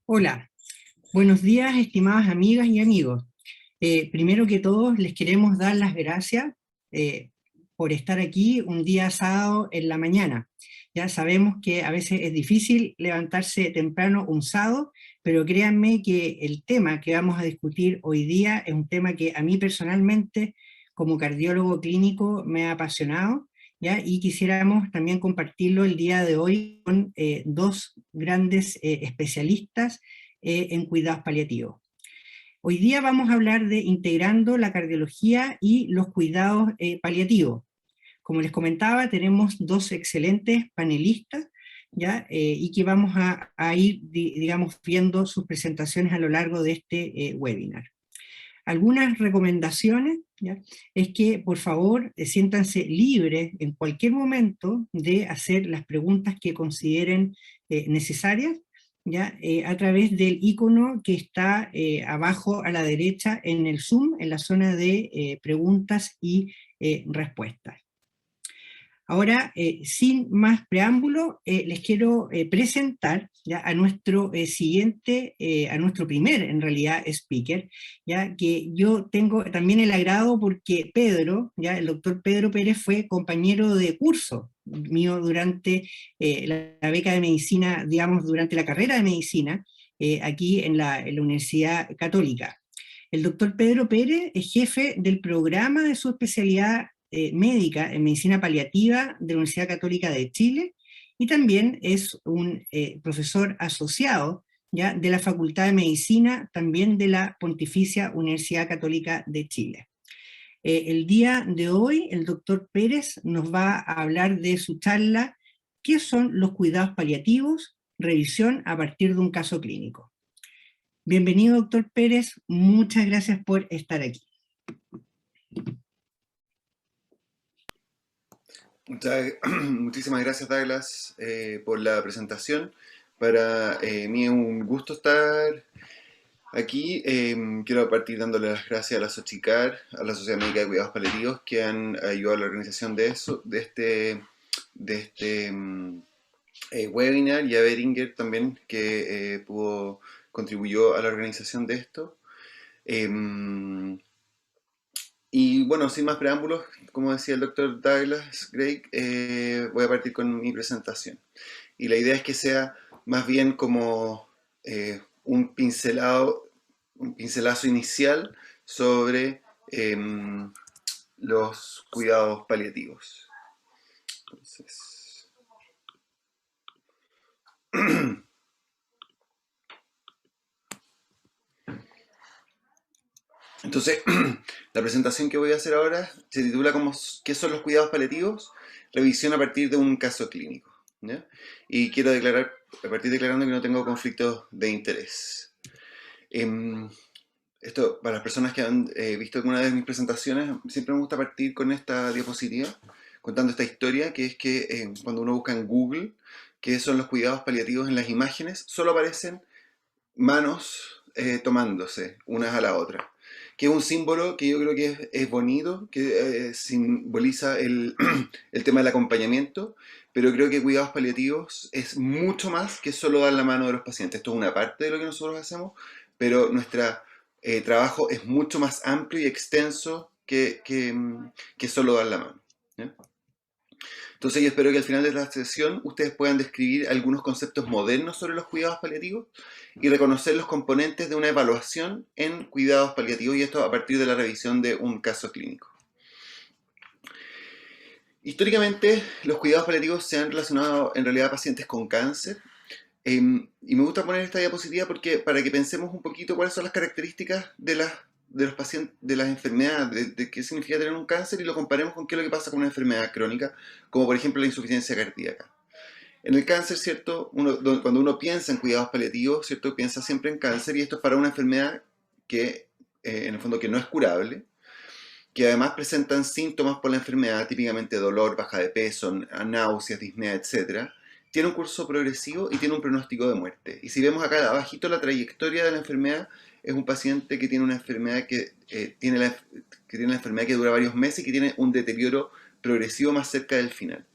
Hola, buenos días, estimadas amigas y amigos. Primero que todo, les queremos dar las gracias eh, por estar aquí un día sábado en la mañana. Ya sabemos que a veces es difícil levantarse temprano un sábado, pero créanme que el tema que vamos a discutir hoy día es un tema que a mí personalmente, como cardiólogo clínico, me ha apasionado, ¿ya? Y quisiéramos también compartirlo el día de hoy con dos grandes especialistas en cuidados paliativos. Hoy día vamos a hablar de integrando la cardiología y los cuidados paliativos. Como les comentaba, tenemos dos excelentes panelistas, ¿ya? Y que vamos a ir, digamos, viendo sus presentaciones a lo largo de este webinar. Algunas recomendaciones, ¿ya? Es que por favor siéntanse libres en cualquier momento de hacer las preguntas que consideren necesarias, ¿ya? A través del icono que está abajo a la derecha en el Zoom, en la zona de preguntas y respuestas. Ahora, sin más preámbulo, les quiero presentar ya a nuestro a nuestro primer, en realidad, speaker, ya que yo tengo también el agrado porque Pedro, ya el doctor Pedro Pérez fue compañero de curso mío durante la beca de medicina, digamos, durante la carrera de medicina, aquí en la Universidad Católica. El doctor Pedro Pérez es jefe del programa de su especialidad médica en medicina paliativa de la Universidad Católica de Chile y también es un profesor asociado ya de la Facultad de Medicina también de la Pontificia Universidad Católica de Chile. El día de hoy el doctor Pérez nos va a hablar de su charla ¿Qué son los cuidados paliativos? Revisión a partir de un caso clínico. Bienvenido, doctor Pérez, muchas gracias por estar aquí. Muchísimas gracias, Douglas, por la presentación. Para mí es un gusto estar aquí. Quiero partir dándole las gracias a la SOCHICAR, a la Sociedad Médica de Cuidados Paliativos, que han ayudado a la organización de este webinar, y a Beringer también, que contribuyó a la organización de esto. Y bueno, sin más preámbulos, como decía el doctor Douglas Gray, voy a partir con mi presentación. Y la idea es que sea más bien como un pincelazo inicial sobre los cuidados paliativos. Entonces, la presentación que voy a hacer ahora se titula como ¿Qué son los cuidados paliativos? Revisión a partir de un caso clínico, ¿ya? Y quiero partir declarando que no tengo conflictos de interés. Esto, para las personas que han visto alguna de mis presentaciones, siempre me gusta partir con esta diapositiva, contando esta historia, que es que cuando uno busca en Google qué son los cuidados paliativos en las imágenes, solo aparecen manos tomándose unas a la otra, que es un símbolo que yo creo que es bonito, que simboliza el tema del acompañamiento, pero creo que cuidados paliativos es mucho más que solo dar la mano de los pacientes. Esto es una parte de lo que nosotros hacemos, pero nuestro trabajo es mucho más amplio y extenso que solo dar la mano, ¿ya? Entonces yo espero que al final de la sesión ustedes puedan describir algunos conceptos modernos sobre los cuidados paliativos y reconocer los componentes de una evaluación en cuidados paliativos, y esto a partir de la revisión de un caso clínico. Históricamente, los cuidados paliativos se han relacionado en realidad a pacientes con cáncer, y me gusta poner esta diapositiva porque para que pensemos un poquito cuáles son las características de los pacientes, de las enfermedades, de qué significa tener un cáncer, y lo comparemos con qué es lo que pasa con una enfermedad crónica, como por ejemplo la insuficiencia cardíaca. En el cáncer, ¿cierto? Cuando uno piensa en cuidados paliativos, ¿cierto? Piensa siempre en cáncer, y esto es para una enfermedad que, en el fondo, que no es curable, que además presentan síntomas por la enfermedad, típicamente dolor, baja de peso, náuseas, disnea, etc. Tiene un curso progresivo y tiene un pronóstico de muerte. Y si vemos acá abajito la trayectoria de la enfermedad, es un paciente que tiene una enfermedad que tiene la enfermedad que dura varios meses y que tiene un deterioro progresivo más cerca del final.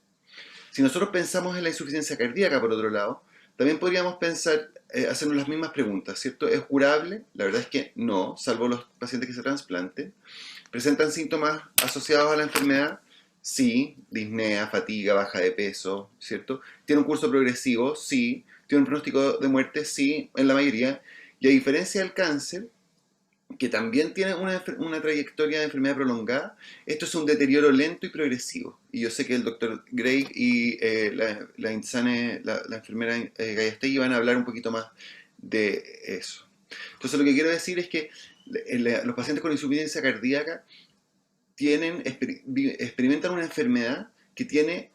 Si nosotros pensamos en la insuficiencia cardíaca, por otro lado, también podríamos pensar, hacernos las mismas preguntas, ¿cierto? ¿Es curable? La verdad es que no, salvo los pacientes que se trasplanten. ¿Presentan síntomas asociados a la enfermedad? Sí, disnea, fatiga, baja de peso, ¿cierto? ¿Tiene un curso progresivo? Sí. ¿Tiene un pronóstico de muerte? Sí, en la mayoría. Y a diferencia del cáncer, que también tiene una trayectoria de enfermedad prolongada, esto es un deterioro lento y progresivo. Y yo sé que el doctor Gray y la enfermera Gallastegui van a hablar un poquito más de eso. Entonces lo que quiero decir es que los pacientes con insuficiencia cardíaca experimentan una enfermedad que tiene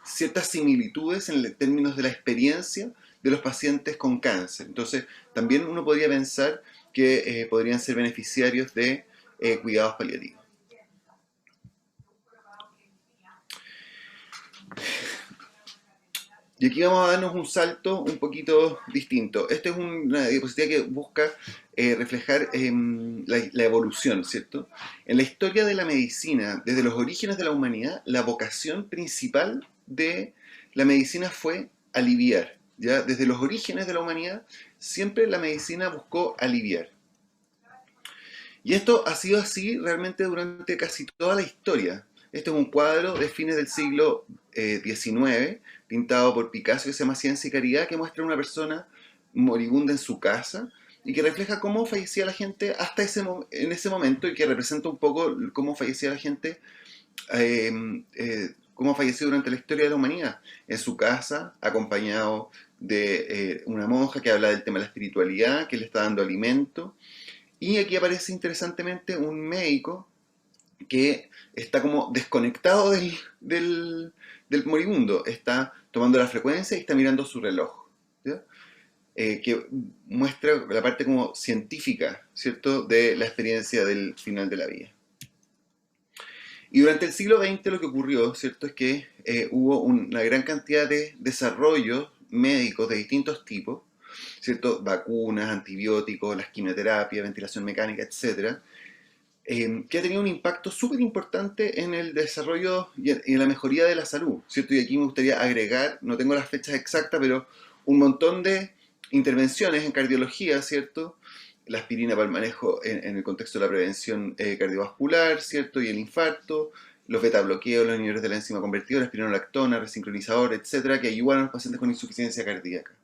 ciertas similitudes en términos de la experiencia de los pacientes con cáncer. Entonces, también uno podría pensar que podrían ser beneficiarios de cuidados paliativos. Y aquí vamos a darnos un salto un poquito distinto. Esta es una diapositiva que busca reflejar la evolución, ¿cierto? En la historia de la medicina, desde los orígenes de la humanidad, la vocación principal de la medicina fue aliviar. ¿Ya? Desde los orígenes de la humanidad, siempre la medicina buscó aliviar. Y esto ha sido así realmente durante casi toda la historia. Este es un cuadro de fines del siglo XIX, pintado por Picasso, que se llama Ciencia y Caridad, que muestra a una persona moribunda en su casa y que refleja cómo fallecía la gente hasta en ese momento y que representa un poco cómo fallecía la gente, cómo falleció durante la historia de la humanidad, en su casa, acompañado de una monja que habla del tema de la espiritualidad, que le está dando alimento. Y aquí aparece interesantemente un médico que está como desconectado del moribundo, está tomando la frecuencia y está mirando su reloj, ¿ya? Que muestra la parte como científica, ¿cierto?, de la experiencia del final de la vida. Y durante el siglo XX lo que ocurrió, ¿cierto?, es que hubo una gran cantidad de desarrollos médicos de distintos tipos, ¿cierto?, vacunas, antibióticos, las quimioterapias, ventilación mecánica, etcétera, que ha tenido un impacto súper importante en el desarrollo y en la mejoría de la salud, ¿cierto? Y aquí me gustaría agregar, no tengo las fechas exactas, pero un montón de intervenciones en cardiología, ¿cierto? La aspirina para el manejo en el contexto de la prevención cardiovascular, ¿cierto? Y el infarto, los beta bloqueos, los inhibidores de la enzima convertidora, espironolactona, resincronizador, etcétera, que ayudan a los pacientes con insuficiencia cardíaca,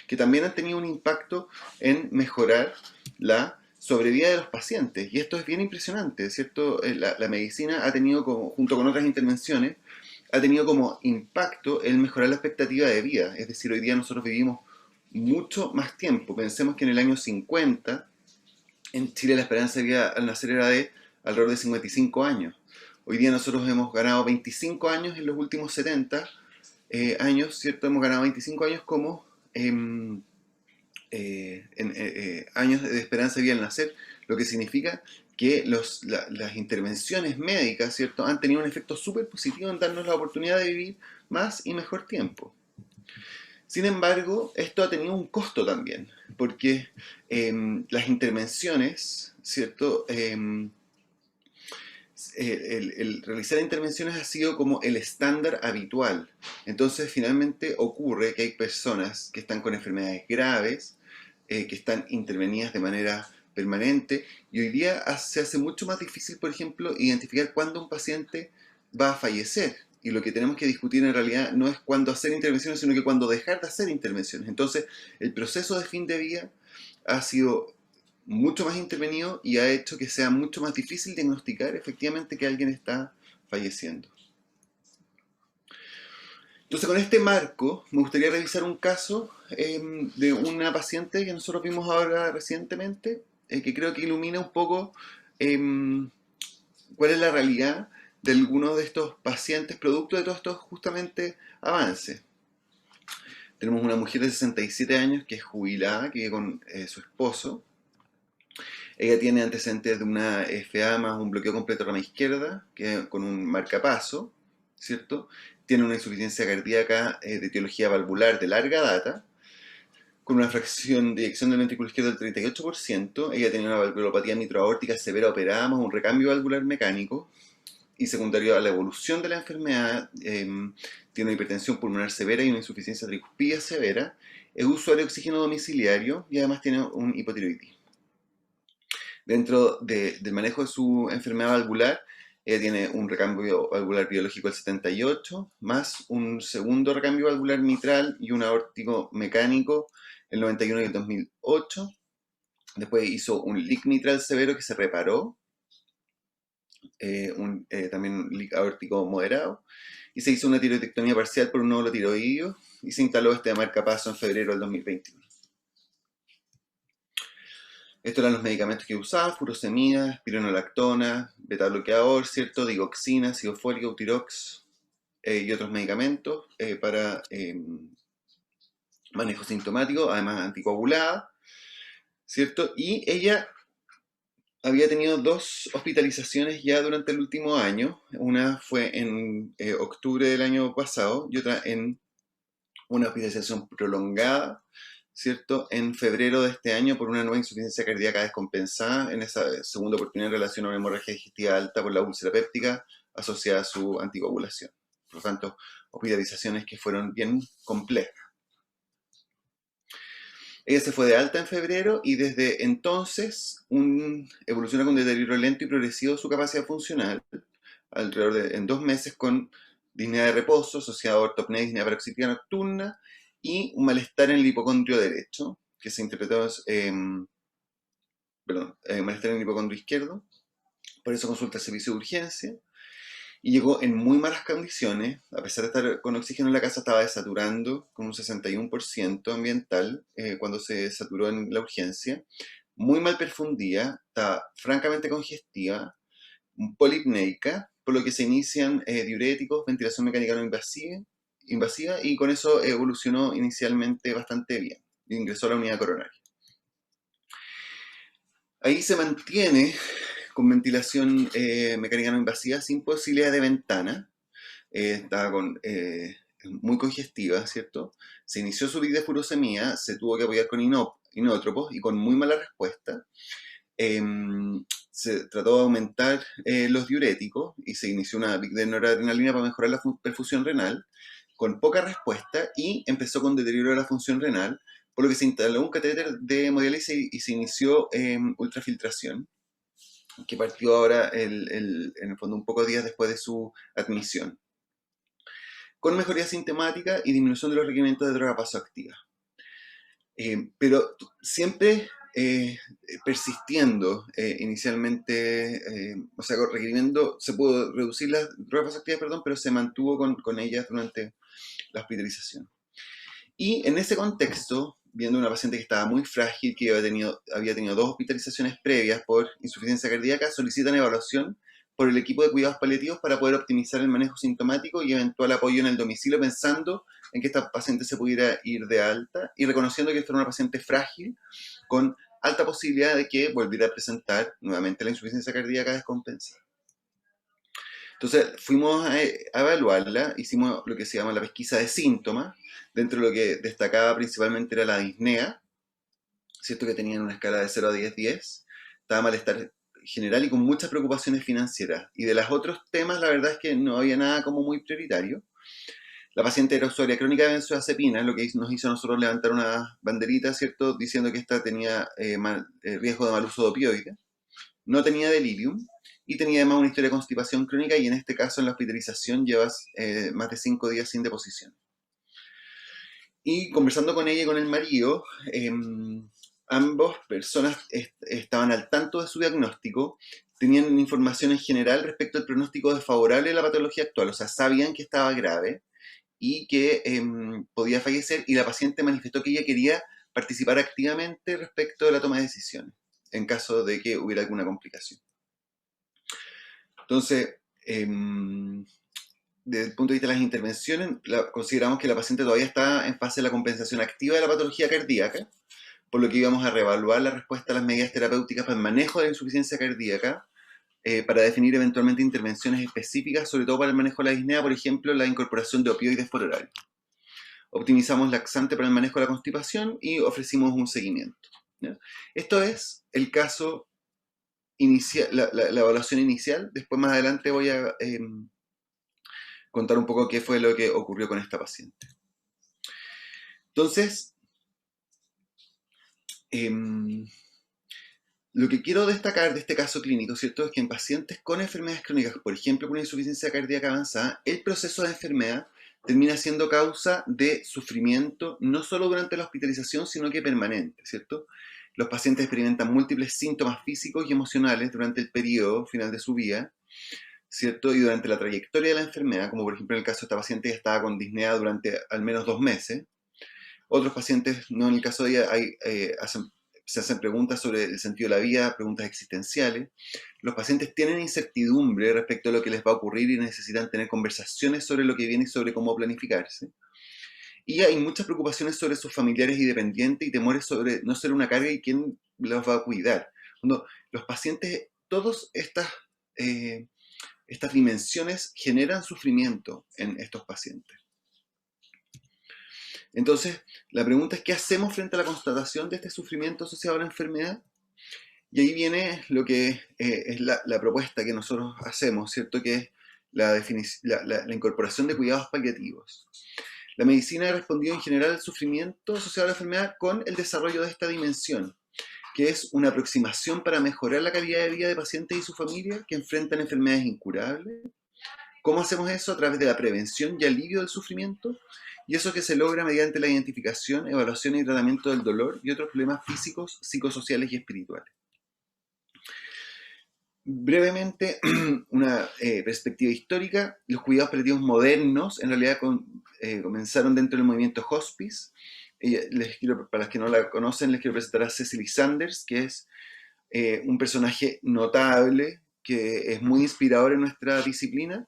que también han tenido un impacto en mejorar la sobrevida de los pacientes. Y esto es bien impresionante, ¿cierto? La medicina ha tenido, como, junto con otras intervenciones, ha tenido como impacto el mejorar la expectativa de vida. Es decir, hoy día nosotros vivimos mucho más tiempo. Pensemos que en el año 50, en Chile la esperanza de vida al nacer era de alrededor de 55 años. Hoy día nosotros hemos ganado 25 años en los últimos 70 años, ¿cierto? Hemos ganado 25 años como años de esperanza de vida al nacer, lo que significa que las intervenciones médicas, ¿cierto?, han tenido un efecto súper positivo en darnos la oportunidad de vivir más y mejor tiempo. Sin embargo, esto ha tenido un costo también, porque las intervenciones, ¿cierto?, el realizar intervenciones ha sido como el estándar habitual. Entonces, finalmente ocurre que hay personas que están con enfermedades graves, que están intervenidas de manera permanente, y hoy día se hace mucho más difícil, por ejemplo, identificar cuándo un paciente va a fallecer. Y lo que tenemos que discutir en realidad no es cuándo hacer intervenciones, sino que cuándo dejar de hacer intervenciones. Entonces, el proceso de fin de vida ha sido mucho más intervenido y ha hecho que sea mucho más difícil diagnosticar efectivamente que alguien está falleciendo. Entonces, con este marco, me gustaría revisar un caso de una paciente que nosotros vimos ahora recientemente, que creo que ilumina un poco cuál es la realidad de algunos de estos pacientes producto de todos estos justamente avances. Tenemos una mujer de 67 años que es jubilada, que vive con su esposo. Ella tiene antecedentes de una FA más un bloqueo completo de rama izquierda, que con un marcapaso, ¿cierto? Tiene una insuficiencia cardíaca de etiología valvular de larga data, con una fracción de eyección del ventrículo izquierdo del 38%. Ella tenía una valvulopatía mitroaórtica severa operada más un recambio valvular mecánico, y secundario a la evolución de la enfermedad, tiene una hipertensión pulmonar severa y una insuficiencia tricuspida severa, Es usuario de oxígeno domiciliario y además tiene un hipotiroidismo. Dentro del manejo de su enfermedad valvular, ella tiene un recambio valvular biológico del 78, más un segundo recambio valvular mitral y un aórtico mecánico el 91 y el 2008. Después hizo un leak mitral severo que se reparó, también un leak aórtico moderado, y se hizo una tiroidectomía parcial por un nódulo tiroideo y se instaló este marcapaso en febrero del 2021. Estos eran los medicamentos que usaba: furosemida, espironolactona, beta-bloqueador, ¿cierto? Digoxina, ácido fólico, Eutirox, y otros medicamentos para manejo sintomático, además anticoagulada, ¿cierto? Y ella había tenido 2 hospitalizaciones ya durante el último año. Una fue en octubre del año pasado y otra en una hospitalización prolongada, ¿cierto? En febrero de este año por una nueva insuficiencia cardíaca descompensada, en esa segunda oportunidad en relación a una hemorragia digestiva alta por la úlcera péptica asociada a su anticoagulación. Por lo tanto, hospitalizaciones que fueron bien complejas. Ella se fue de alta en febrero y desde entonces evoluciona con deterioro lento y progresivo su capacidad funcional, alrededor en 2 meses, con disnea de reposo asociada a ortopnea y disnea paroxística nocturna y un malestar en el hipocondrio derecho, que se interpretó, malestar en el hipocondrio izquierdo. Por eso consulta el servicio de urgencia. Y llegó en muy malas condiciones, a pesar de estar con oxígeno en la casa, estaba desaturando con un 61% ambiental cuando se saturó en la urgencia, muy mal perfundida, estaba francamente congestiva, polipneica, por lo que se inician diuréticos, ventilación mecánica no invasiva, y con eso evolucionó inicialmente bastante bien. Ingresó a la unidad coronaria. Ahí se mantiene con ventilación mecánica no invasiva sin posibilidad de ventana. Estaba muy congestiva, ¿cierto? Se inició su vida de furosemía, se tuvo que apoyar con inótropos y con muy mala respuesta. Se trató de aumentar los diuréticos y se inició una de noradrenalina para mejorar la perfusión renal, con poca respuesta, y empezó con deterioro de la función renal, por lo que se instaló un catéter de hemodiálisis y se inició ultrafiltración, que partió ahora en el fondo un pocos días después de su admisión, con mejoría sintomática y disminución de los requerimientos de droga vasoactiva. Pero siempre persistiendo inicialmente, o sea, requiriendo, se pudo reducir las drogas vasoactivas, perdón, pero se mantuvo con ellas durante la hospitalización. Y en ese contexto, viendo una paciente que estaba muy frágil, que había tenido 2 hospitalizaciones previas por insuficiencia cardíaca, solicitan evaluación por el equipo de cuidados paliativos para poder optimizar el manejo sintomático y eventual apoyo en el domicilio, pensando en que esta paciente se pudiera ir de alta y reconociendo que esta era una paciente frágil con alta posibilidad de que volviera a presentar nuevamente la insuficiencia cardíaca descompensada. Entonces fuimos a evaluarla, hicimos lo que se llama la pesquisa de síntomas. Dentro de lo que destacaba principalmente era la disnea, ¿cierto? Que tenía una escala de 0 a 10, 10. Estaba malestar general y con muchas preocupaciones financieras. Y de los otros temas, la verdad es que no había nada como muy prioritario. La paciente era usuaria crónica de benzodiazepina, lo que nos hizo a nosotros levantar una banderita, ¿cierto? Diciendo que esta tenía riesgo de mal uso de opioides. No tenía delirium y tenía además una historia de constipación crónica, y en este caso en la hospitalización llevas más de 5 días sin deposición. Y conversando con ella y con el marido, ambas personas estaban al tanto de su diagnóstico, tenían información en general respecto al pronóstico desfavorable de la patología actual, o sea, sabían que estaba grave y que podía fallecer, y la paciente manifestó que ella quería participar activamente respecto de la toma de decisiones, en caso de que hubiera alguna complicación. Entonces, desde el punto de vista de las intervenciones, consideramos que la paciente todavía está en fase de la compensación activa de la patología cardíaca, por lo que íbamos a reevaluar la respuesta a las medidas terapéuticas para el manejo de la insuficiencia cardíaca, para definir eventualmente intervenciones específicas, sobre todo para el manejo de la disnea, por ejemplo, la incorporación de opioides por horario. Optimizamos laxante para el manejo de la constipación y ofrecimos un seguimiento, ¿ya? Esto es el caso inicial, la evaluación inicial. Después, más adelante, voy a contar un poco qué fue lo que ocurrió con esta paciente. Entonces, Em, lo que quiero destacar de este caso clínico, ¿cierto?, es que en pacientes con enfermedades crónicas, por ejemplo, con insuficiencia cardíaca avanzada, el proceso de enfermedad termina siendo causa de sufrimiento, no solo durante la hospitalización, sino que permanente, ¿cierto? Los pacientes experimentan múltiples síntomas físicos y emocionales durante el periodo final de su vida, ¿cierto? Y durante la trayectoria de la enfermedad, como por ejemplo en el caso de esta paciente que estaba con disnea durante al menos 2 meses. Otros pacientes, no en el caso de ella, se hacen preguntas sobre el sentido de la vida, preguntas existenciales. Los pacientes tienen incertidumbre respecto a lo que les va a ocurrir y necesitan tener conversaciones sobre lo que viene y sobre cómo planificarse. Y hay muchas preocupaciones sobre sus familiares y dependientes y temores sobre no ser una carga y quién los va a cuidar. Cuando los pacientes, todas estas dimensiones generan sufrimiento en estos pacientes. Entonces, la pregunta es, ¿qué hacemos frente a la constatación de este sufrimiento asociado a la enfermedad? Y ahí viene lo que es la propuesta que nosotros hacemos, ¿cierto? Que es la incorporación de cuidados paliativos. La medicina ha respondido en general al sufrimiento asociado a la enfermedad con el desarrollo de esta dimensión, que es una aproximación para mejorar la calidad de vida de pacientes y su familia que enfrentan enfermedades incurables. ¿Cómo hacemos eso? A través de la prevención y alivio del sufrimiento, y eso que se logra mediante la identificación, evaluación y tratamiento del dolor y otros problemas físicos, psicosociales y espirituales. Brevemente, una perspectiva histórica. Los cuidados paliativos modernos en realidad comenzaron dentro del movimiento hospice. Para los que no la conocen, les quiero presentar a Cicely Saunders, que es un personaje notable, que es muy inspirador en nuestra disciplina,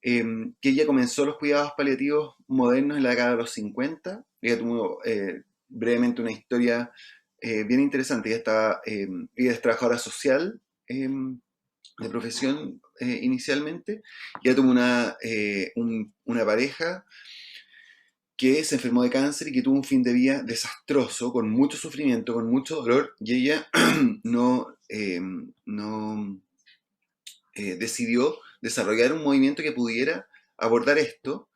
que ella comenzó los cuidados paliativos modernos en la década de los 50. Ella tuvo brevemente una historia bien interesante. Ella es trabajadora social de profesión inicialmente. Ella tuvo una pareja que se enfermó de cáncer y que tuvo un fin de vida desastroso, con mucho sufrimiento, con mucho dolor, y ella no decidió desarrollar un movimiento que pudiera abordar esto,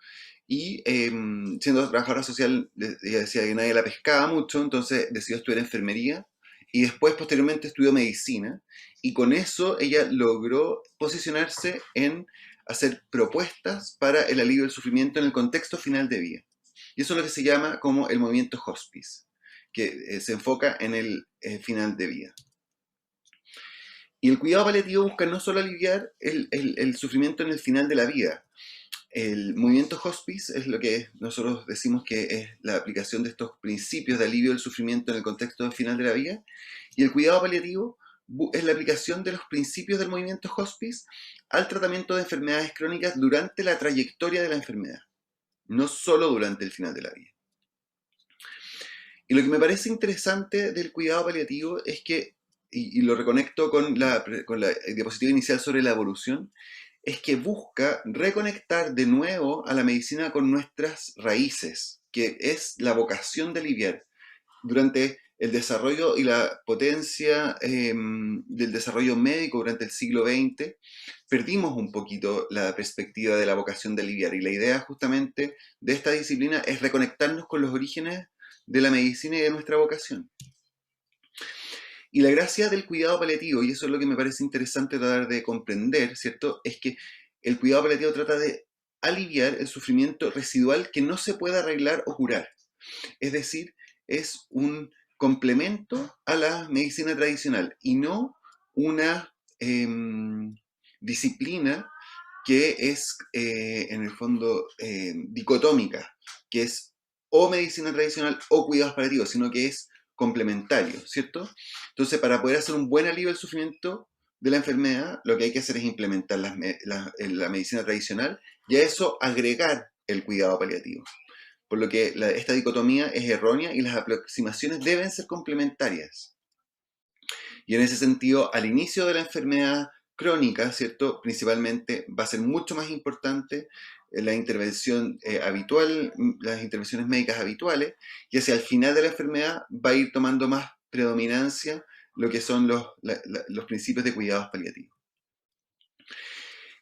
y siendo trabajadora social, ella decía que nadie la pescaba mucho, entonces decidió estudiar enfermería, y después posteriormente estudió medicina, y con eso ella logró posicionarse en hacer propuestas para el alivio del sufrimiento en el contexto final de vida. Y eso es lo que se llama como el movimiento hospice, que se enfoca en el final de vida. Y el cuidado paliativo busca no solo aliviar el sufrimiento en el final de la vida. El movimiento hospice es lo que nosotros decimos que es la aplicación de estos principios de alivio del sufrimiento en el contexto del final de la vida. Y el cuidado paliativo es la aplicación de los principios del movimiento hospice al tratamiento de enfermedades crónicas durante la trayectoria de la enfermedad, no solo durante el final de la vida. Y lo que me parece interesante del cuidado paliativo es que, y lo reconecto con la diapositiva inicial sobre la evolución, es que busca reconectar de nuevo a la medicina con nuestras raíces, que es la vocación de aliviar. Durante el desarrollo y la potencia del desarrollo médico durante el siglo XX, perdimos un poquito la perspectiva de la vocación de aliviar, y la idea justamente de esta disciplina es reconectarnos con los orígenes de la medicina y de nuestra vocación. Y la gracia del cuidado paliativo, y eso es lo que me parece interesante tratar de comprender, ¿cierto?, es que el cuidado paliativo trata de aliviar el sufrimiento residual que no se puede arreglar o curar. Es decir, es un complemento a la medicina tradicional y no una disciplina que es en el fondo dicotómica, que es o medicina tradicional o cuidados paliativos, sino que es complementario, ¿cierto? Entonces, para poder hacer un buen alivio del sufrimiento de la enfermedad, lo que hay que hacer es implementar la medicina tradicional y a eso agregar el cuidado paliativo. Por lo que esta dicotomía es errónea y las aproximaciones deben ser complementarias. Y en ese sentido, al inicio de la enfermedad crónica, ¿cierto?, principalmente va a ser mucho más importante la intervención habitual, las intervenciones médicas habituales, y hacia el final de la enfermedad va a ir tomando más predominancia lo que son los principios de cuidados paliativos.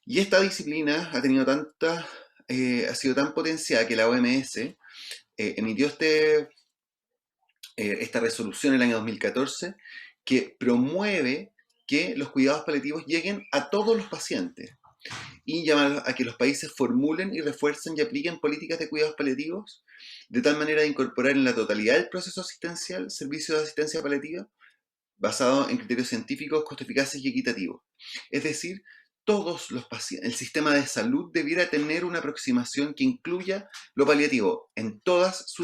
Y esta disciplina ha tenido ha sido tan potenciada que la OMS emitió esta resolución en el año 2014 que promueve que los cuidados paliativos lleguen a todos los pacientes y llama a que los países formulen y refuercen y apliquen políticas de cuidados paliativos de tal manera de incorporar en la totalidad del proceso asistencial servicios de asistencia paliativa basado en criterios científicos, costo eficaces y equitativos. Es decir, todos los pacientes, el sistema de salud debiera tener una aproximación que incluya lo paliativo en todos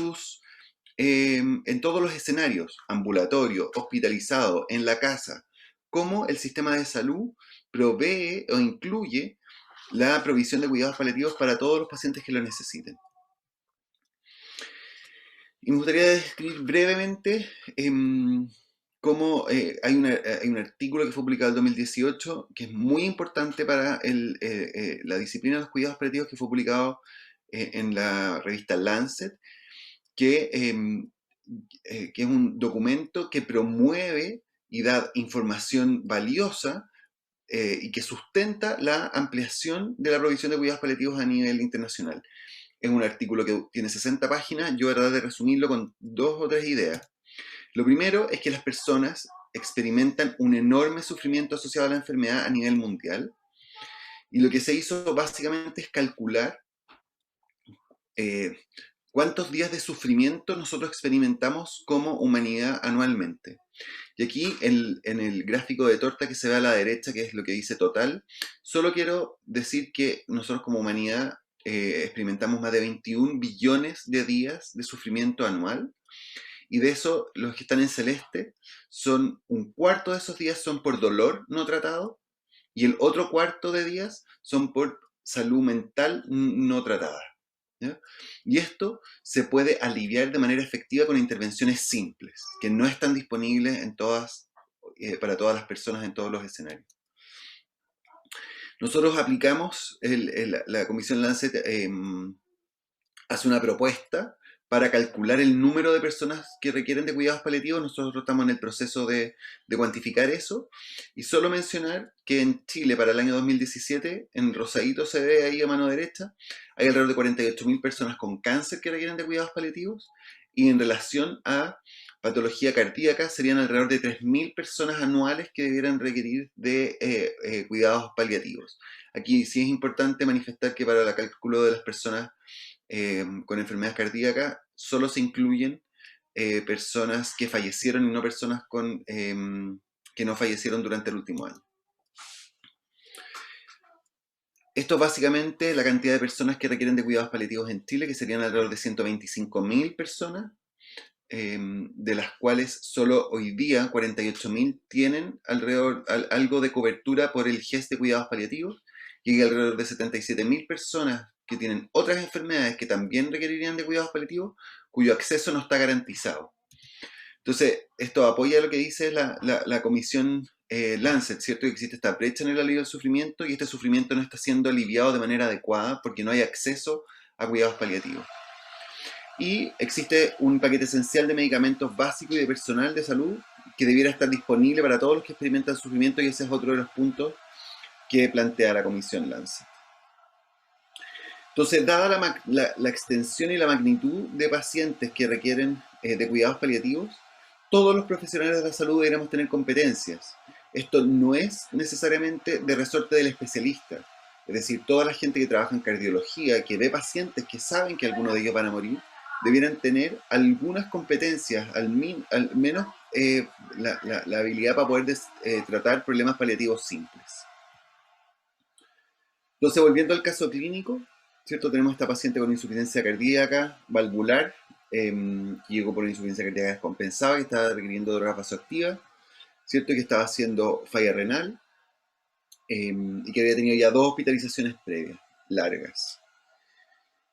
los escenarios, ambulatorio, hospitalizado, en la casa, como el sistema de salud provee o incluye la provisión de cuidados paliativos para todos los pacientes que lo necesiten. Y me gustaría describir brevemente cómo hay un artículo que fue publicado en 2018 que es muy importante para la disciplina de los cuidados paliativos, que fue publicado en la revista Lancet, que es un documento que promueve y da información valiosa y que sustenta la ampliación de la provisión de cuidados paliativos a nivel internacional. Es un artículo que tiene 60 páginas, yo voy a tratar de resumirlo con 2 o 3 ideas. Lo primero es que las personas experimentan un enorme sufrimiento asociado a la enfermedad a nivel mundial, y lo que se hizo básicamente es calcular cuántos días de sufrimiento nosotros experimentamos como humanidad anualmente. Y aquí en el gráfico de torta que se ve a la derecha, que es lo que dice total, solo quiero decir que nosotros como humanidad experimentamos más de 21 billones de días de sufrimiento anual, y de eso los que están en celeste son un cuarto de esos días son por dolor no tratado, y el otro cuarto de días son por salud mental no tratada. ¿Ya? Y esto se puede aliviar de manera efectiva con intervenciones simples, que no están disponibles para todas las personas en todos los escenarios. Nosotros aplicamos, la Comisión Lancet hace una propuesta para calcular el número de personas que requieren de cuidados paliativos. Nosotros estamos en el proceso de cuantificar eso, y solo mencionar que en Chile para el año 2017, en rosadito se ve ahí a mano derecha, hay alrededor de 48.000 personas con cáncer que requieren de cuidados paliativos, y en relación a patología cardíaca serían alrededor de 3.000 personas anuales que debieran requerir de cuidados paliativos. Aquí sí es importante manifestar que para el cálculo de las personas con enfermedades cardíacas solo se incluyen personas que fallecieron y no personas que no fallecieron durante el último año. Esto es básicamente la cantidad de personas que requieren de cuidados paliativos en Chile, que serían alrededor de 125.000 personas, de las cuales solo hoy día 48.000 tienen algo de cobertura por el GES de cuidados paliativos, y hay alrededor de 77.000 personas que tienen otras enfermedades que también requerirían de cuidados paliativos, cuyo acceso no está garantizado. Entonces, esto apoya lo que dice la comisión Lancet, ¿cierto? Que existe esta brecha en el alivio del sufrimiento, y este sufrimiento no está siendo aliviado de manera adecuada porque no hay acceso a cuidados paliativos. Y existe un paquete esencial de medicamentos básicos y de personal de salud que debiera estar disponible para todos los que experimentan sufrimiento, y ese es otro de los puntos que plantea la Comisión Lancet. Entonces, dada la extensión y la magnitud de pacientes que requieren de cuidados paliativos, todos los profesionales de la salud deberíamos tener competencias. Esto no es necesariamente de resorte del especialista. Es decir, toda la gente que trabaja en cardiología, que ve pacientes que saben que algunos de ellos van a morir, debieran tener algunas competencias, al menos la habilidad para poder tratar problemas paliativos simples. Entonces, volviendo al caso clínico, ¿cierto? Tenemos a esta paciente con insuficiencia cardíaca valvular, que llegó por insuficiencia cardíaca descompensada, que estaba requiriendo drogas vasoactivas, ¿cierto? Que estaba haciendo falla renal, y que había tenido ya 2 hospitalizaciones previas, largas.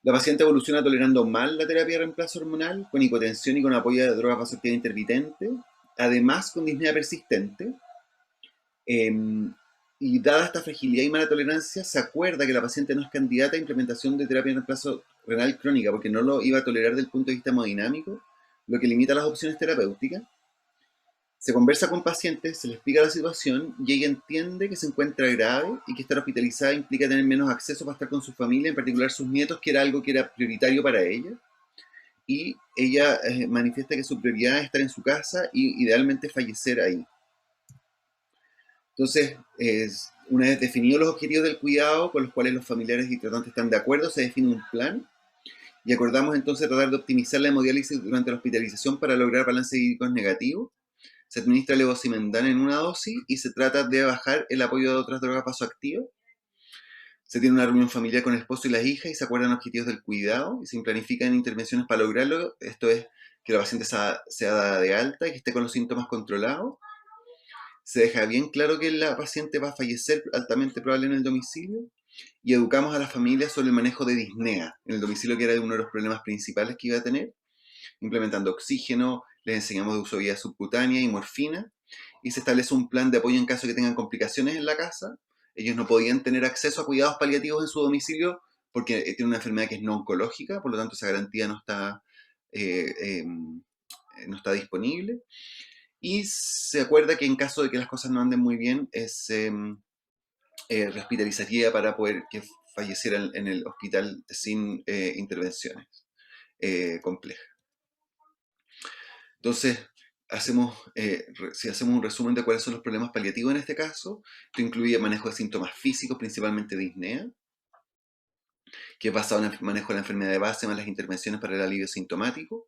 La paciente evoluciona tolerando mal la terapia de reemplazo hormonal, con hipotensión y con apoyo de drogas vasoactivas intermitentes, además con disnea persistente. Y dada esta fragilidad y mala tolerancia, se acuerda que la paciente no es candidata a implementación de terapia de reemplazo renal crónica porque no lo iba a tolerar desde el punto de vista hemodinámico, lo que limita las opciones terapéuticas. Se conversa con pacientes, se les explica la situación, y ella entiende que se encuentra grave y que estar hospitalizada implica tener menos acceso para estar con su familia, en particular sus nietos, que era algo que era prioritario para ella. y ella manifiesta que su prioridad es estar en su casa y idealmente fallecer ahí. Entonces, una vez definidos los objetivos del cuidado con los cuales los familiares y tratantes están de acuerdo, se define un plan y acordamos entonces tratar de optimizar la hemodiálisis durante la hospitalización para lograr balance hídrico negativo. Se administra levosimendan en una dosis y se trata de bajar el apoyo de otras drogas vasoactivas. Se tiene una reunión familiar con el esposo y las hijas y se acuerdan objetivos del cuidado y se planifican intervenciones para lograrlo. Esto es que la paciente sea dada de alta y que esté con los síntomas controlados. Se deja bien claro que la paciente va a fallecer altamente probable en el domicilio y educamos a la familia sobre el manejo de disnea en el domicilio, que era uno de los problemas principales que iba a tener, implementando oxígeno, les enseñamos de uso de vía subcutánea y morfina, y se establece un plan de apoyo en caso de que tengan complicaciones en la casa. Ellos no podían tener acceso a cuidados paliativos en su domicilio porque tienen una enfermedad que es no oncológica, por lo tanto esa garantía eh, eh, no está disponible. Y se acuerda que en caso de que las cosas no anden muy bien, rehospitalizaría para poder que falleciera en el hospital sin intervenciones complejas. Entonces, si hacemos un resumen de cuáles son los problemas paliativos en este caso, esto incluye manejo de síntomas físicos, principalmente disnea, que es basado en el manejo de la enfermedad de base más las intervenciones para el alivio sintomático.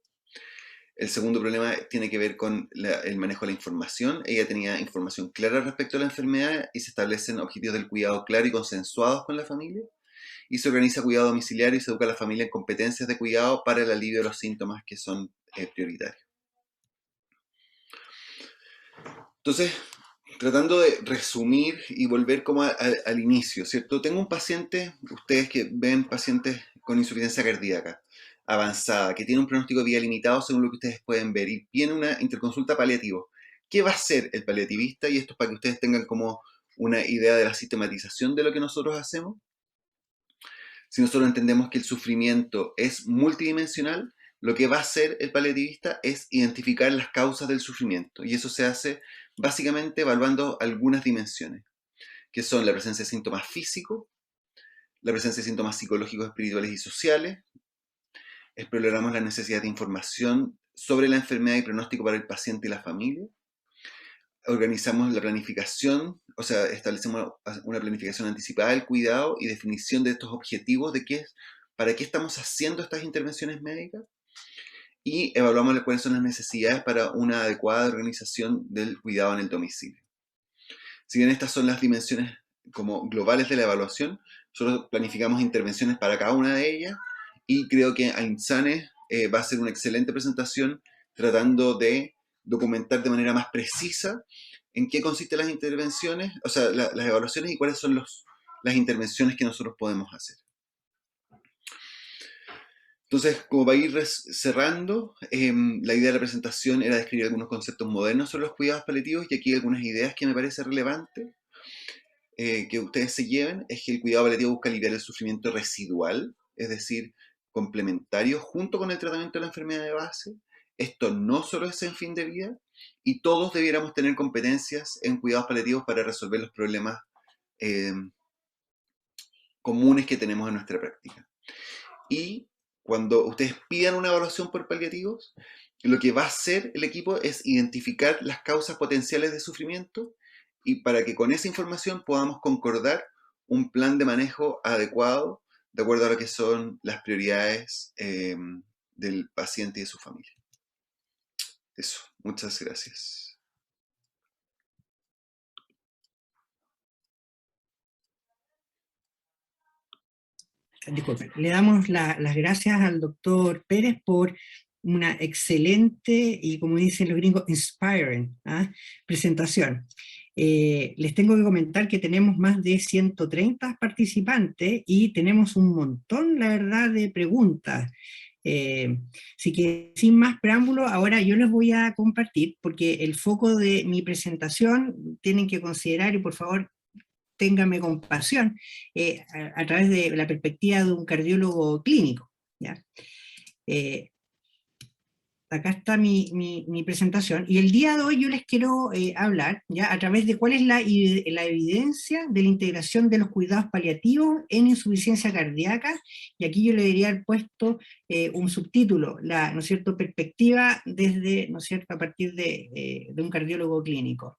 El segundo problema tiene que ver con el manejo de la información. Ella tenía información clara respecto a la enfermedad y se establecen objetivos del cuidado claros y consensuados con la familia. Y se organiza cuidado domiciliario y se educa a la familia en competencias de cuidado para el alivio de los síntomas que son prioritarios. Entonces, tratando de resumir y volver como al inicio, ¿cierto? Tengo un paciente, ustedes que ven pacientes con insuficiencia cardíaca avanzada, que tiene un pronóstico de vida limitado según lo que ustedes pueden ver, y tiene una interconsulta paliativo. ¿Qué va a hacer el paliativista? Y esto es para que ustedes tengan como una idea de la sistematización de lo que nosotros hacemos. Si nosotros entendemos que el sufrimiento es multidimensional, lo que va a hacer el paliativista es identificar las causas del sufrimiento. Y eso se hace básicamente evaluando algunas dimensiones, que son la presencia de síntomas físicos, la presencia de síntomas psicológicos, espirituales y sociales. Exploramos la necesidad de información sobre la enfermedad y pronóstico para el paciente y la familia. Organizamos la planificación, o sea, establecemos una planificación anticipada del cuidado y definición de estos objetivos de para qué estamos haciendo estas intervenciones médicas, y evaluamos cuáles son las necesidades para una adecuada organización del cuidado en el domicilio. Si bien estas son las dimensiones como globales de la evaluación, nosotros planificamos intervenciones para cada una de ellas, y creo que Ainzane va a hacer una excelente presentación tratando de documentar de manera más precisa en qué consisten las intervenciones, o sea, las evaluaciones, y cuáles son las intervenciones que nosotros podemos hacer. Entonces, como para ir cerrando, la idea de la presentación era describir algunos conceptos modernos sobre los cuidados paliativos, y aquí hay algunas ideas que me parece relevante que ustedes se lleven. Es que el cuidado paliativo busca aliviar el sufrimiento residual, es decir, complementario junto con el tratamiento de la enfermedad de base. Esto no solo es en fin de vida, y todos debiéramos tener competencias en cuidados paliativos para resolver los problemas eh, comunes que tenemos en nuestra práctica. Y cuando ustedes pidan una evaluación por paliativos, lo que va a hacer el equipo es identificar las causas potenciales de sufrimiento, y para que con esa información podamos concordar un plan de manejo adecuado de acuerdo a lo que son las prioridades del paciente y de su familia. Eso, muchas gracias. Disculpen, le damos las gracias al doctor Pérez por una excelente y, como dicen los gringos, inspiring presentación. Les tengo que comentar que tenemos más de 130 participantes y tenemos un montón, la verdad, de preguntas. Así que sin más preámbulo, ahora yo les voy a compartir, porque el foco de mi presentación tienen que considerar, y por favor téngame compasión, a través de la perspectiva de un cardiólogo clínico, ¿ya? acá está mi presentación, y el día de hoy yo les quiero hablar, ¿ya?, a través de cuál es la evidencia de la integración de los cuidados paliativos en insuficiencia cardíaca, y aquí yo le debería haber puesto un subtítulo, ¿no es cierto?, perspectiva desde, ¿no es cierto?, a partir de un cardiólogo clínico.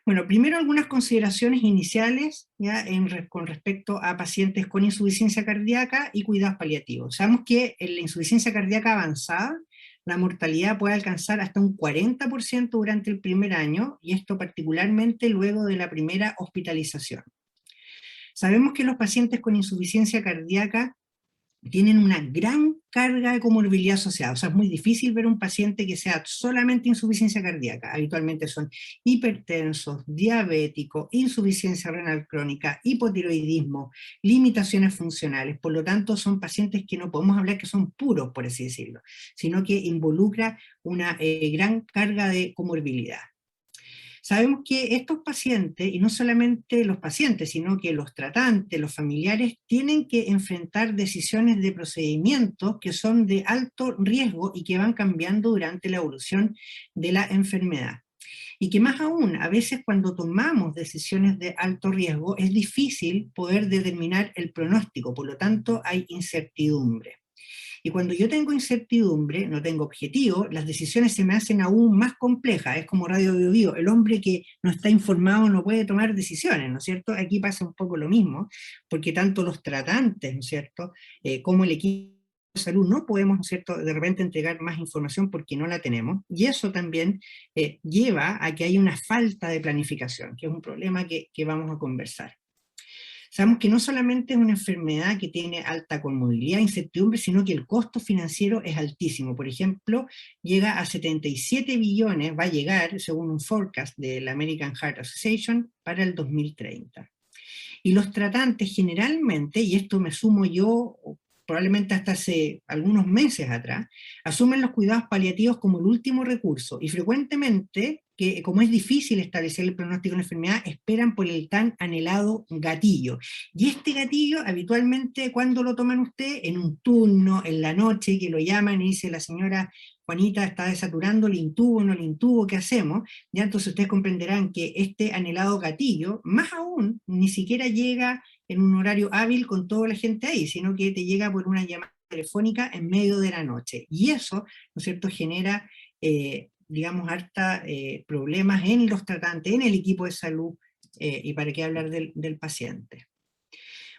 Bueno, primero algunas consideraciones iniciales, ¿ya?, con respecto a pacientes con insuficiencia cardíaca y cuidados paliativos. Sabemos que en la insuficiencia cardíaca avanzada, la mortalidad puede alcanzar hasta un 40% durante el primer año, y esto particularmente luego de la primera hospitalización. Sabemos que los pacientes con insuficiencia cardíaca tienen una gran carga de comorbilidad asociada. O sea, es muy difícil ver un paciente que sea solamente insuficiencia cardíaca. Habitualmente son hipertensos, diabéticos, insuficiencia renal crónica, hipotiroidismo, limitaciones funcionales. Por lo tanto, son pacientes que no podemos hablar que son puros, por así decirlo, sino que involucra una gran carga de comorbilidad. Sabemos que estos pacientes, y no solamente los pacientes, sino que los tratantes, los familiares, tienen que enfrentar decisiones de procedimientos que son de alto riesgo y que van cambiando durante la evolución de la enfermedad. Y que más aún, a veces cuando tomamos decisiones de alto riesgo, es difícil poder determinar el pronóstico, por lo tanto hay incertidumbre. Y cuando yo tengo incertidumbre, no tengo objetivo, las decisiones se me hacen aún más complejas. Es como Radio Bio Bio, el hombre que no está informado no puede tomar decisiones, ¿no es cierto? Aquí pasa un poco lo mismo, porque tanto los tratantes, ¿no es cierto?, como el equipo de salud no podemos, ¿no es cierto?, de repente entregar más información porque no la tenemos, y eso también lleva a que haya una falta de planificación, que es un problema que vamos a conversar. Sabemos que no solamente es una enfermedad que tiene alta comorbilidad e incertidumbre, sino que el costo financiero es altísimo. Por ejemplo, llega a 77 billones, va a llegar, según un forecast de la American Heart Association, para el 2030. Y los tratantes generalmente, y esto me sumo yo, probablemente hasta hace algunos meses atrás, asumen los cuidados paliativos como el último recurso, y frecuentemente, que como es difícil establecer el pronóstico de la enfermedad, esperan por el tan anhelado gatillo. Y este gatillo, habitualmente, ¿cuándo lo toman usted? En un turno, en la noche, que lo llaman y dice la señora Juanita está desaturando, le intubo, no le intubo, ¿qué hacemos? Ya entonces ustedes comprenderán que este anhelado gatillo, más aún, ni siquiera llega en un horario hábil con toda la gente ahí, sino que te llega por una llamada telefónica en medio de la noche. Y eso, ¿no es cierto?, genera, digamos, harta problemas en los tratantes, en el equipo de salud, y para qué hablar del paciente.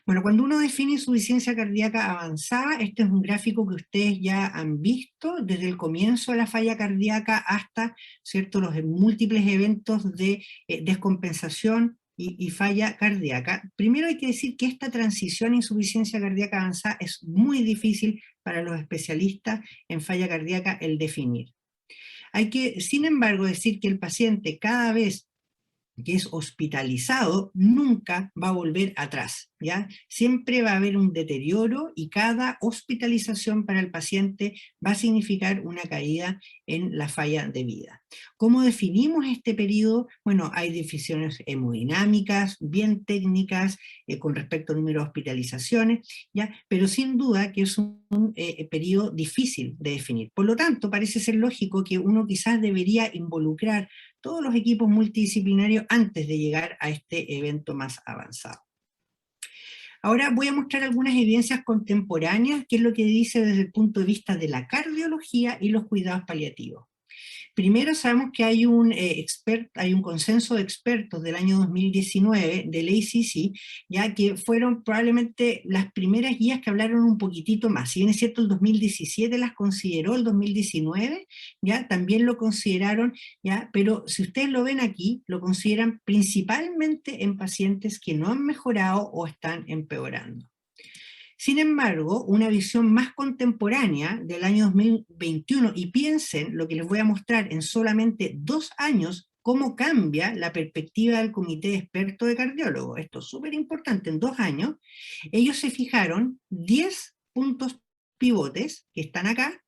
Bueno, cuando uno define insuficiencia cardíaca avanzada, este es un gráfico que ustedes ya han visto desde el comienzo de la falla cardíaca hasta, ¿cierto?, los múltiples eventos de descompensación y falla cardíaca. Primero hay que decir que esta transición a insuficiencia cardíaca avanzada es muy difícil para los especialistas en falla cardíaca el definir. Hay que, sin embargo, decir que el paciente cada vez que es hospitalizado, nunca va a volver atrás, ¿ya? Siempre va a haber un deterioro y cada hospitalización para el paciente va a significar una caída en la falla de vida. ¿Cómo definimos este periodo? Bueno, hay definiciones hemodinámicas, bien técnicas, con respecto al número de hospitalizaciones, ¿ya? Pero sin duda que es un periodo difícil de definir. Por lo tanto, parece ser lógico que uno quizás debería involucrar todos los equipos multidisciplinarios antes de llegar a este evento más avanzado. Ahora voy a mostrar algunas evidencias contemporáneas, que es lo que dice desde el punto de vista de la cardiología y los cuidados paliativos. Primero sabemos que hay un consenso de expertos del año 2019 del ACC, ya que fueron probablemente las primeras guías que hablaron un poquitito más. Si bien es cierto, el 2017 las consideró, el 2019 ya también lo consideraron, ya, pero si ustedes lo ven aquí, lo consideran principalmente en pacientes que no han mejorado o están empeorando. Sin embargo, una visión más contemporánea del año 2021, y piensen lo que les voy a mostrar en solamente 2 años, cómo cambia la perspectiva del comité de expertos de cardiólogos. Esto es súper importante, en 2 años, ellos se fijaron 10 puntos pivotes que están acá,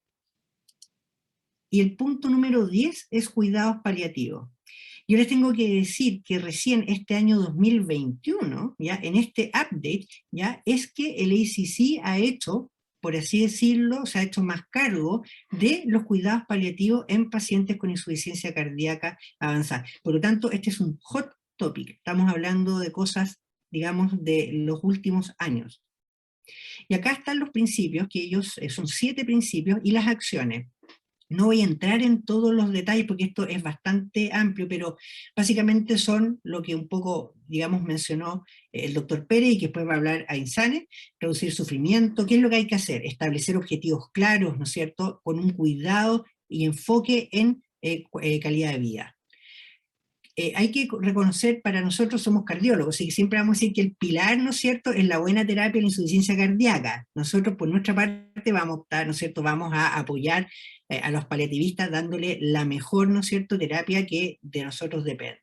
y el punto número 10 es cuidados paliativos. Yo les tengo que decir que recién este año 2021, ¿ya?, en este update, ¿ya?, es que el ACC ha hecho por así decirlo, se ha hecho más cargo de los cuidados paliativos en pacientes con insuficiencia cardíaca avanzada. Por lo tanto, este es un hot topic. Estamos hablando de cosas, digamos, de los últimos años. Y acá están los principios, que ellos son 7 principios, y las acciones. No voy a entrar en todos los detalles porque esto es bastante amplio, pero básicamente son lo que un poco, digamos, mencionó el doctor Pérez y que después va a hablar a Insane: reducir sufrimiento. ¿Qué es lo que hay que hacer? Establecer objetivos claros, ¿no es cierto?, con un cuidado y enfoque en calidad de vida. Hay que reconocer, para nosotros somos cardiólogos, y siempre vamos a decir que el pilar, ¿no es cierto?, es la buena terapia de la insuficiencia cardíaca. Nosotros, por nuestra parte, vamos a optar, ¿no es cierto?, vamos a apoyar a los paliativistas dándole la mejor, ¿no es cierto?, terapia que de nosotros depende.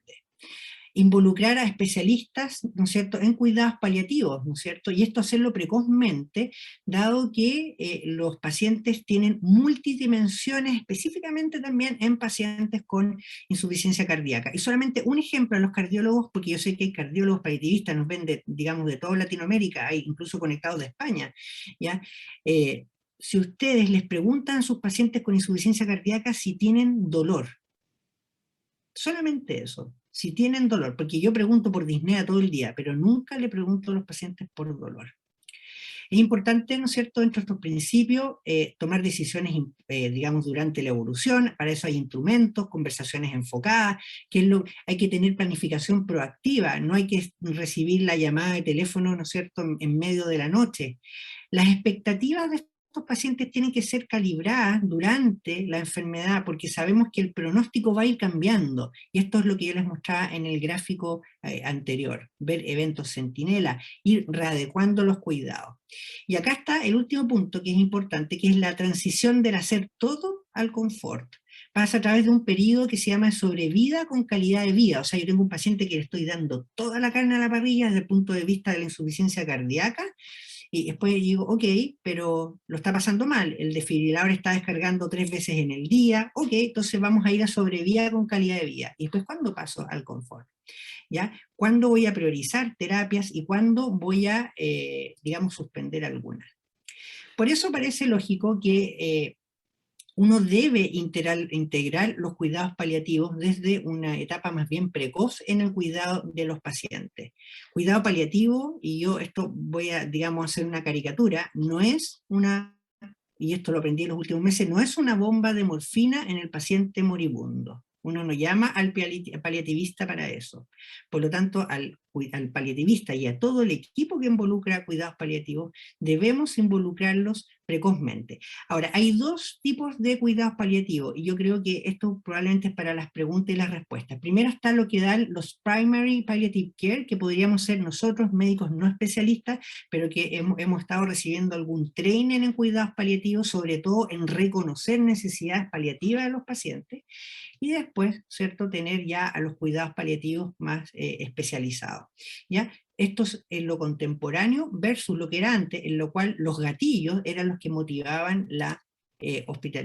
Involucrar a especialistas, ¿no es cierto?, en cuidados paliativos, ¿no es cierto?, y esto hacerlo precozmente, dado que los pacientes tienen multidimensiones, específicamente también en pacientes con insuficiencia cardíaca. Y solamente un ejemplo a los cardiólogos, porque yo sé que hay cardiólogos paliativistas, nos ven de, digamos, de toda Latinoamérica, hay incluso conectados de España, ¿ya? Si ustedes les preguntan a sus pacientes con insuficiencia cardíaca si tienen dolor, solamente eso, si tienen dolor, porque yo pregunto por disnea todo el día, pero nunca le pregunto a los pacientes por dolor. Es importante, ¿no es cierto?, dentro de estos principios, tomar decisiones, digamos, durante la evolución. Para eso hay instrumentos, conversaciones enfocadas, hay que tener planificación proactiva, no hay que recibir la llamada de teléfono, ¿no es cierto?, en medio de la noche. Las expectativas de estos pacientes tienen que ser calibradas durante la enfermedad, porque sabemos que el pronóstico va a ir cambiando, y esto es lo que yo les mostraba en el gráfico anterior: ver eventos centinela, ir readecuando los cuidados. Y acá está el último punto que es importante, que es la transición del hacer todo al confort. Pasa a través de un periodo que se llama sobrevida con calidad de vida. O sea, yo tengo un paciente que le estoy dando toda la carne a la parrilla desde el punto de vista de la insuficiencia cardíaca, y después digo, ok, pero lo está pasando mal, el desfibrilador está descargando 3 veces en el día, ok, entonces vamos a ir a sobrevida con calidad de vida. Y después, ¿cuándo paso al confort? ¿Ya? ¿Cuándo voy a priorizar terapias y cuándo voy a, digamos, suspender algunas? Por eso parece lógico que uno debe integrar los cuidados paliativos desde una etapa más bien precoz en el cuidado de los pacientes. Cuidado paliativo, y yo esto voy a, digamos, hacer una caricatura, no es una, y esto lo aprendí en los últimos meses, no es una bomba de morfina en el paciente moribundo. Uno no llama al paliativista para eso. Por lo tanto, al paliativista y a todo el equipo que involucra cuidados paliativos, debemos involucrarlos precozmente. Ahora, hay 2 tipos de cuidados paliativos, y yo creo que esto probablemente es para las preguntas y las respuestas. Primero está lo que dan los primary palliative care, que podríamos ser nosotros, médicos no especialistas, pero que hemos estado recibiendo algún training en cuidados paliativos, sobre todo en reconocer necesidades paliativas de los pacientes, y después, ¿cierto?, tener ya a los cuidados paliativos más especializados, ¿ya? Esto es en lo contemporáneo versus lo que era antes, en lo cual los gatillos eran los que motivaban la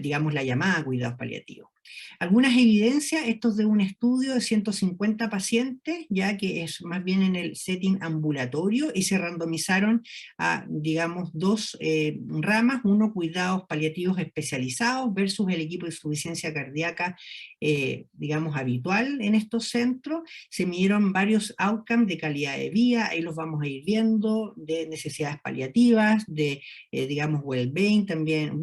digamos, la llamada a cuidados paliativos. Algunas evidencias: esto es de un estudio de 150 pacientes, ya que es más bien en el setting ambulatorio, y se randomizaron a, digamos, 2 ramas: uno, cuidados paliativos especializados versus el equipo de insuficiencia cardíaca, digamos, habitual en estos centros. Se midieron varios outcomes de calidad de vida, ahí los vamos a ir viendo, de necesidades paliativas, de, digamos, well-being también,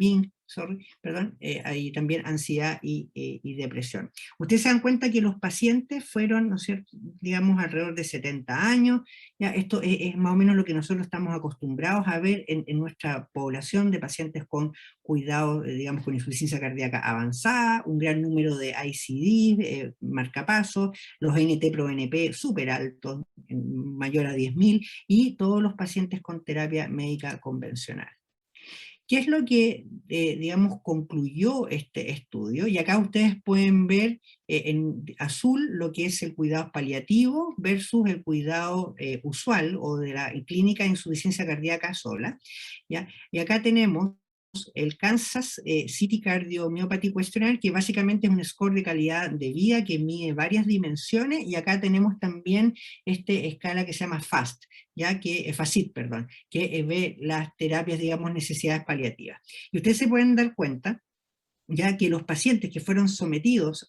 hay también ansiedad y depresión. Ustedes se dan cuenta que los pacientes fueron, ¿no es cierto?, digamos, alrededor de 70 años, ya esto es más o menos lo que nosotros estamos acostumbrados a ver en nuestra población de pacientes con cuidado, digamos, con insuficiencia cardíaca avanzada, un gran número de ICD, marcapasos, los NT-proBNP súper altos, mayor a 10.000, y todos los pacientes con terapia médica convencional. ¿Qué es lo que, digamos, concluyó este estudio? Y acá ustedes pueden ver en azul lo que es el cuidado paliativo versus el cuidado usual, o de la clínica de insuficiencia cardíaca sola, ¿ya? Y acá tenemos el Kansas City Cardiomyopathy Questionnaire, que básicamente es un score de calidad de vida que mide varias dimensiones, y acá tenemos también esta escala que se llama FAST, ya que, FACIT, perdón, que ve las terapias, digamos, necesidades paliativas. Y ustedes se pueden dar cuenta ya que los pacientes que fueron sometidos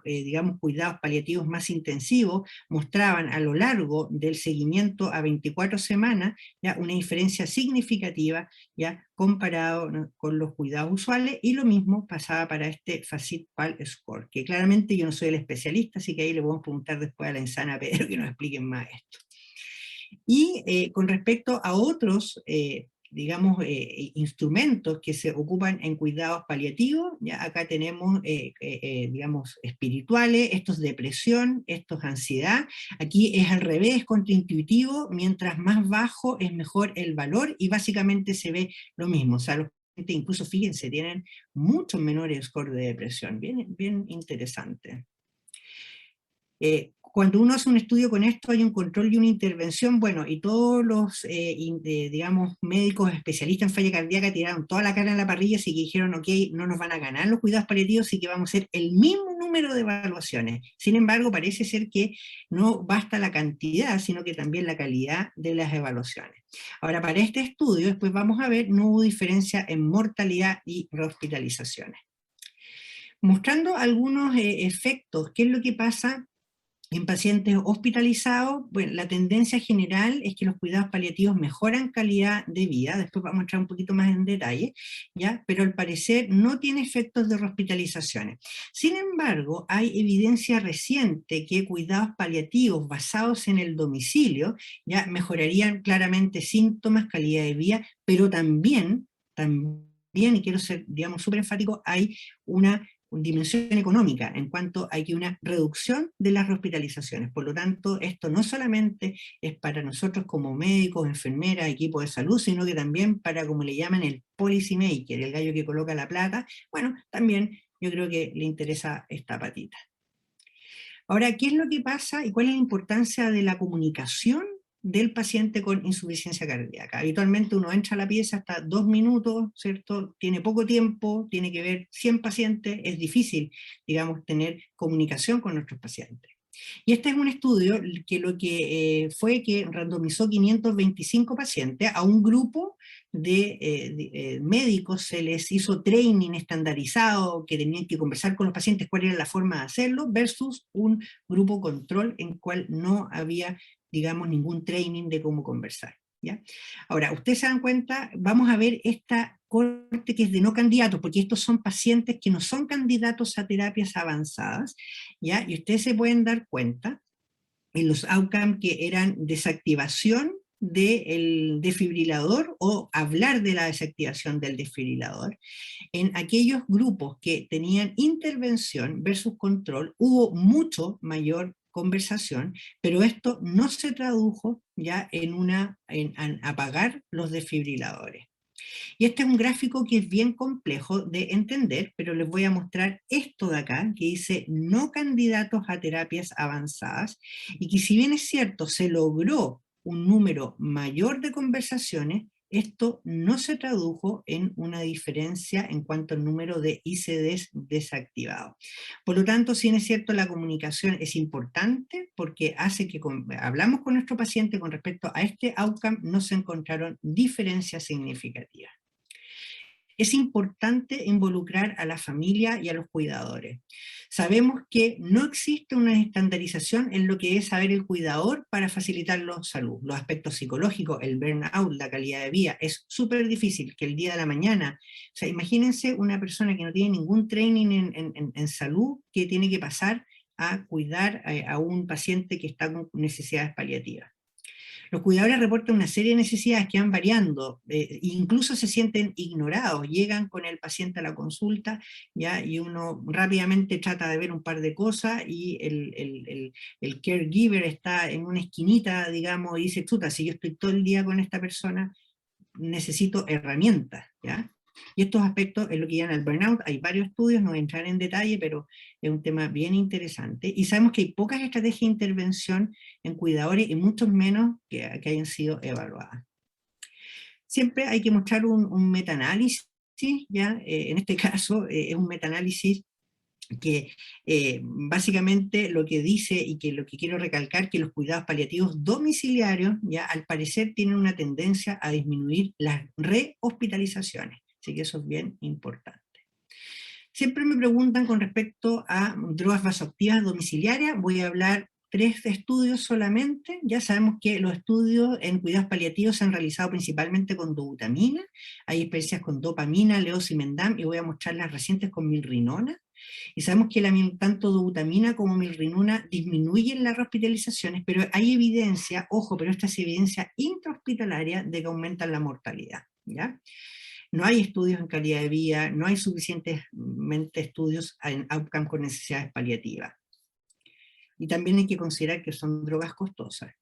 digamos, cuidados paliativos más intensivos mostraban a lo largo del seguimiento a 24 semanas ya una diferencia significativa ya comparado, ¿no?, con los cuidados usuales, y lo mismo pasaba para este FACIT-PAL score, que claramente yo no soy el especialista, así que ahí le podemos preguntar después a la insana Pedro que nos expliquen más esto. Y con respecto a otros digamos, instrumentos que se ocupan en cuidados paliativos, ya acá tenemos, digamos, espirituales, estos depresión, estos ansiedad. Aquí es al revés, es contraintuitivo, mientras más bajo es mejor el valor, y básicamente se ve lo mismo. O sea, los pacientes, incluso fíjense, tienen muchos menores scores de depresión, bien, bien interesante. Cuando uno hace un estudio con esto, hay un control y una intervención, bueno, y todos los, digamos, médicos especialistas en falla cardíaca tiraron toda la cara en la parrilla, así que dijeron, ok, no nos van a ganar los cuidados paliativos, así que vamos a hacer el mismo número de evaluaciones. Sin embargo, parece ser que no basta la cantidad, sino que también la calidad de las evaluaciones. Ahora, para este estudio, después vamos a ver, no hubo diferencia en mortalidad y rehospitalizaciones. Mostrando algunos efectos, ¿qué es lo que pasa en pacientes hospitalizados? Bueno, la tendencia general es que los cuidados paliativos mejoran calidad de vida, después vamos a entrar un poquito más en detalle, ¿ya? Pero al parecer no tiene efectos de rehospitalizaciones. Sin embargo, hay evidencia reciente que cuidados paliativos basados en el domicilio ya mejorarían claramente síntomas, calidad de vida, pero también, y quiero ser, digamos, súper enfático, hay una dimensión económica, en cuanto hay que una reducción de las hospitalizaciones. Por lo tanto, esto no solamente es para nosotros como médicos, enfermeras, equipos de salud, sino que también para, como le llaman, el policy maker, el gallo que coloca la plata. Bueno, también yo creo que le interesa esta patita. Ahora, ¿qué es lo que pasa y cuál es la importancia de la comunicación del paciente con insuficiencia cardíaca? Habitualmente uno entra a la pieza hasta 2 minutos, ¿cierto? Tiene poco tiempo, tiene que ver 100 pacientes, es difícil, digamos, tener comunicación con nuestros pacientes. Y este es un estudio que lo que fue que randomizó 525 pacientes a un grupo de médicos, se les hizo training estandarizado, que tenían que conversar con los pacientes cuál era la forma de hacerlo, versus un grupo control en cual no había, digamos, ningún training de cómo conversar, ¿ya? Ahora, ustedes se dan cuenta, vamos a ver esta corte que es de no candidatos, porque estos son pacientes que no son candidatos a terapias avanzadas, ¿ya? Y ustedes se pueden dar cuenta en los outcomes que eran desactivación del desfibrilador o hablar de la desactivación del desfibrilador. En aquellos grupos que tenían intervención versus control, hubo mucho mayor conversación, pero esto no se tradujo ya en apagar los desfibriladores. Y este es un gráfico que es bien complejo de entender, pero les voy a mostrar esto de acá, que dice no candidatos a terapias avanzadas, y que si bien es cierto, se logró un número mayor de conversaciones, esto no se tradujo en una diferencia en cuanto al número de ICDs desactivados. Por lo tanto, si bien es cierto, la comunicación es importante porque hace que hablamos con nuestro paciente con respecto a este outcome, no se encontraron diferencias significativas. Es importante involucrar a la familia y a los cuidadores. Sabemos que no existe una estandarización en lo que es saber el cuidador para facilitar la salud. Los aspectos psicológicos, el burnout, la calidad de vida, es súper difícil que el día de la mañana, o sea, imagínense una persona que no tiene ningún training en salud, que tiene que pasar a cuidar a un paciente que está con necesidades paliativas. Los cuidadores reportan una serie de necesidades que van variando, incluso se sienten ignorados, llegan con el paciente a la consulta, ¿ya? Y uno rápidamente trata de ver un par de cosas y el caregiver está en una esquinita, digamos, y dice, chuta, si yo estoy todo el día con esta persona, necesito herramientas, ¿ya? Y estos aspectos es lo que llaman el burnout. Hay varios estudios, no voy a entrar en detalle, pero es un tema bien interesante. Y sabemos que hay pocas estrategias de intervención en cuidadores y muchos menos que hayan sido evaluadas. Siempre hay que mostrar un metaanálisis ya, en este caso es un metaanálisis que básicamente lo que dice y que lo que quiero recalcar, que los cuidados paliativos domiciliarios ya al parecer tienen una tendencia a disminuir las rehospitalizaciones, así que eso es bien importante. Siempre me preguntan con respecto a drogas vasoactivas domiciliarias, voy a hablar 3 estudios solamente. Ya sabemos que los estudios en cuidados paliativos se han realizado principalmente con dobutamina, hay experiencias con dopamina, leosimendam, y voy a mostrar las recientes con milrinona. Y sabemos que tanto dobutamina como milrinona disminuyen las hospitalizaciones, pero hay evidencia, ojo, pero esta es evidencia intrahospitalaria de que aumentan la mortalidad, ¿ya? No hay estudios en calidad de vida, no hay suficientemente estudios en outcome con necesidades paliativas. Y también hay que considerar que son drogas costosas.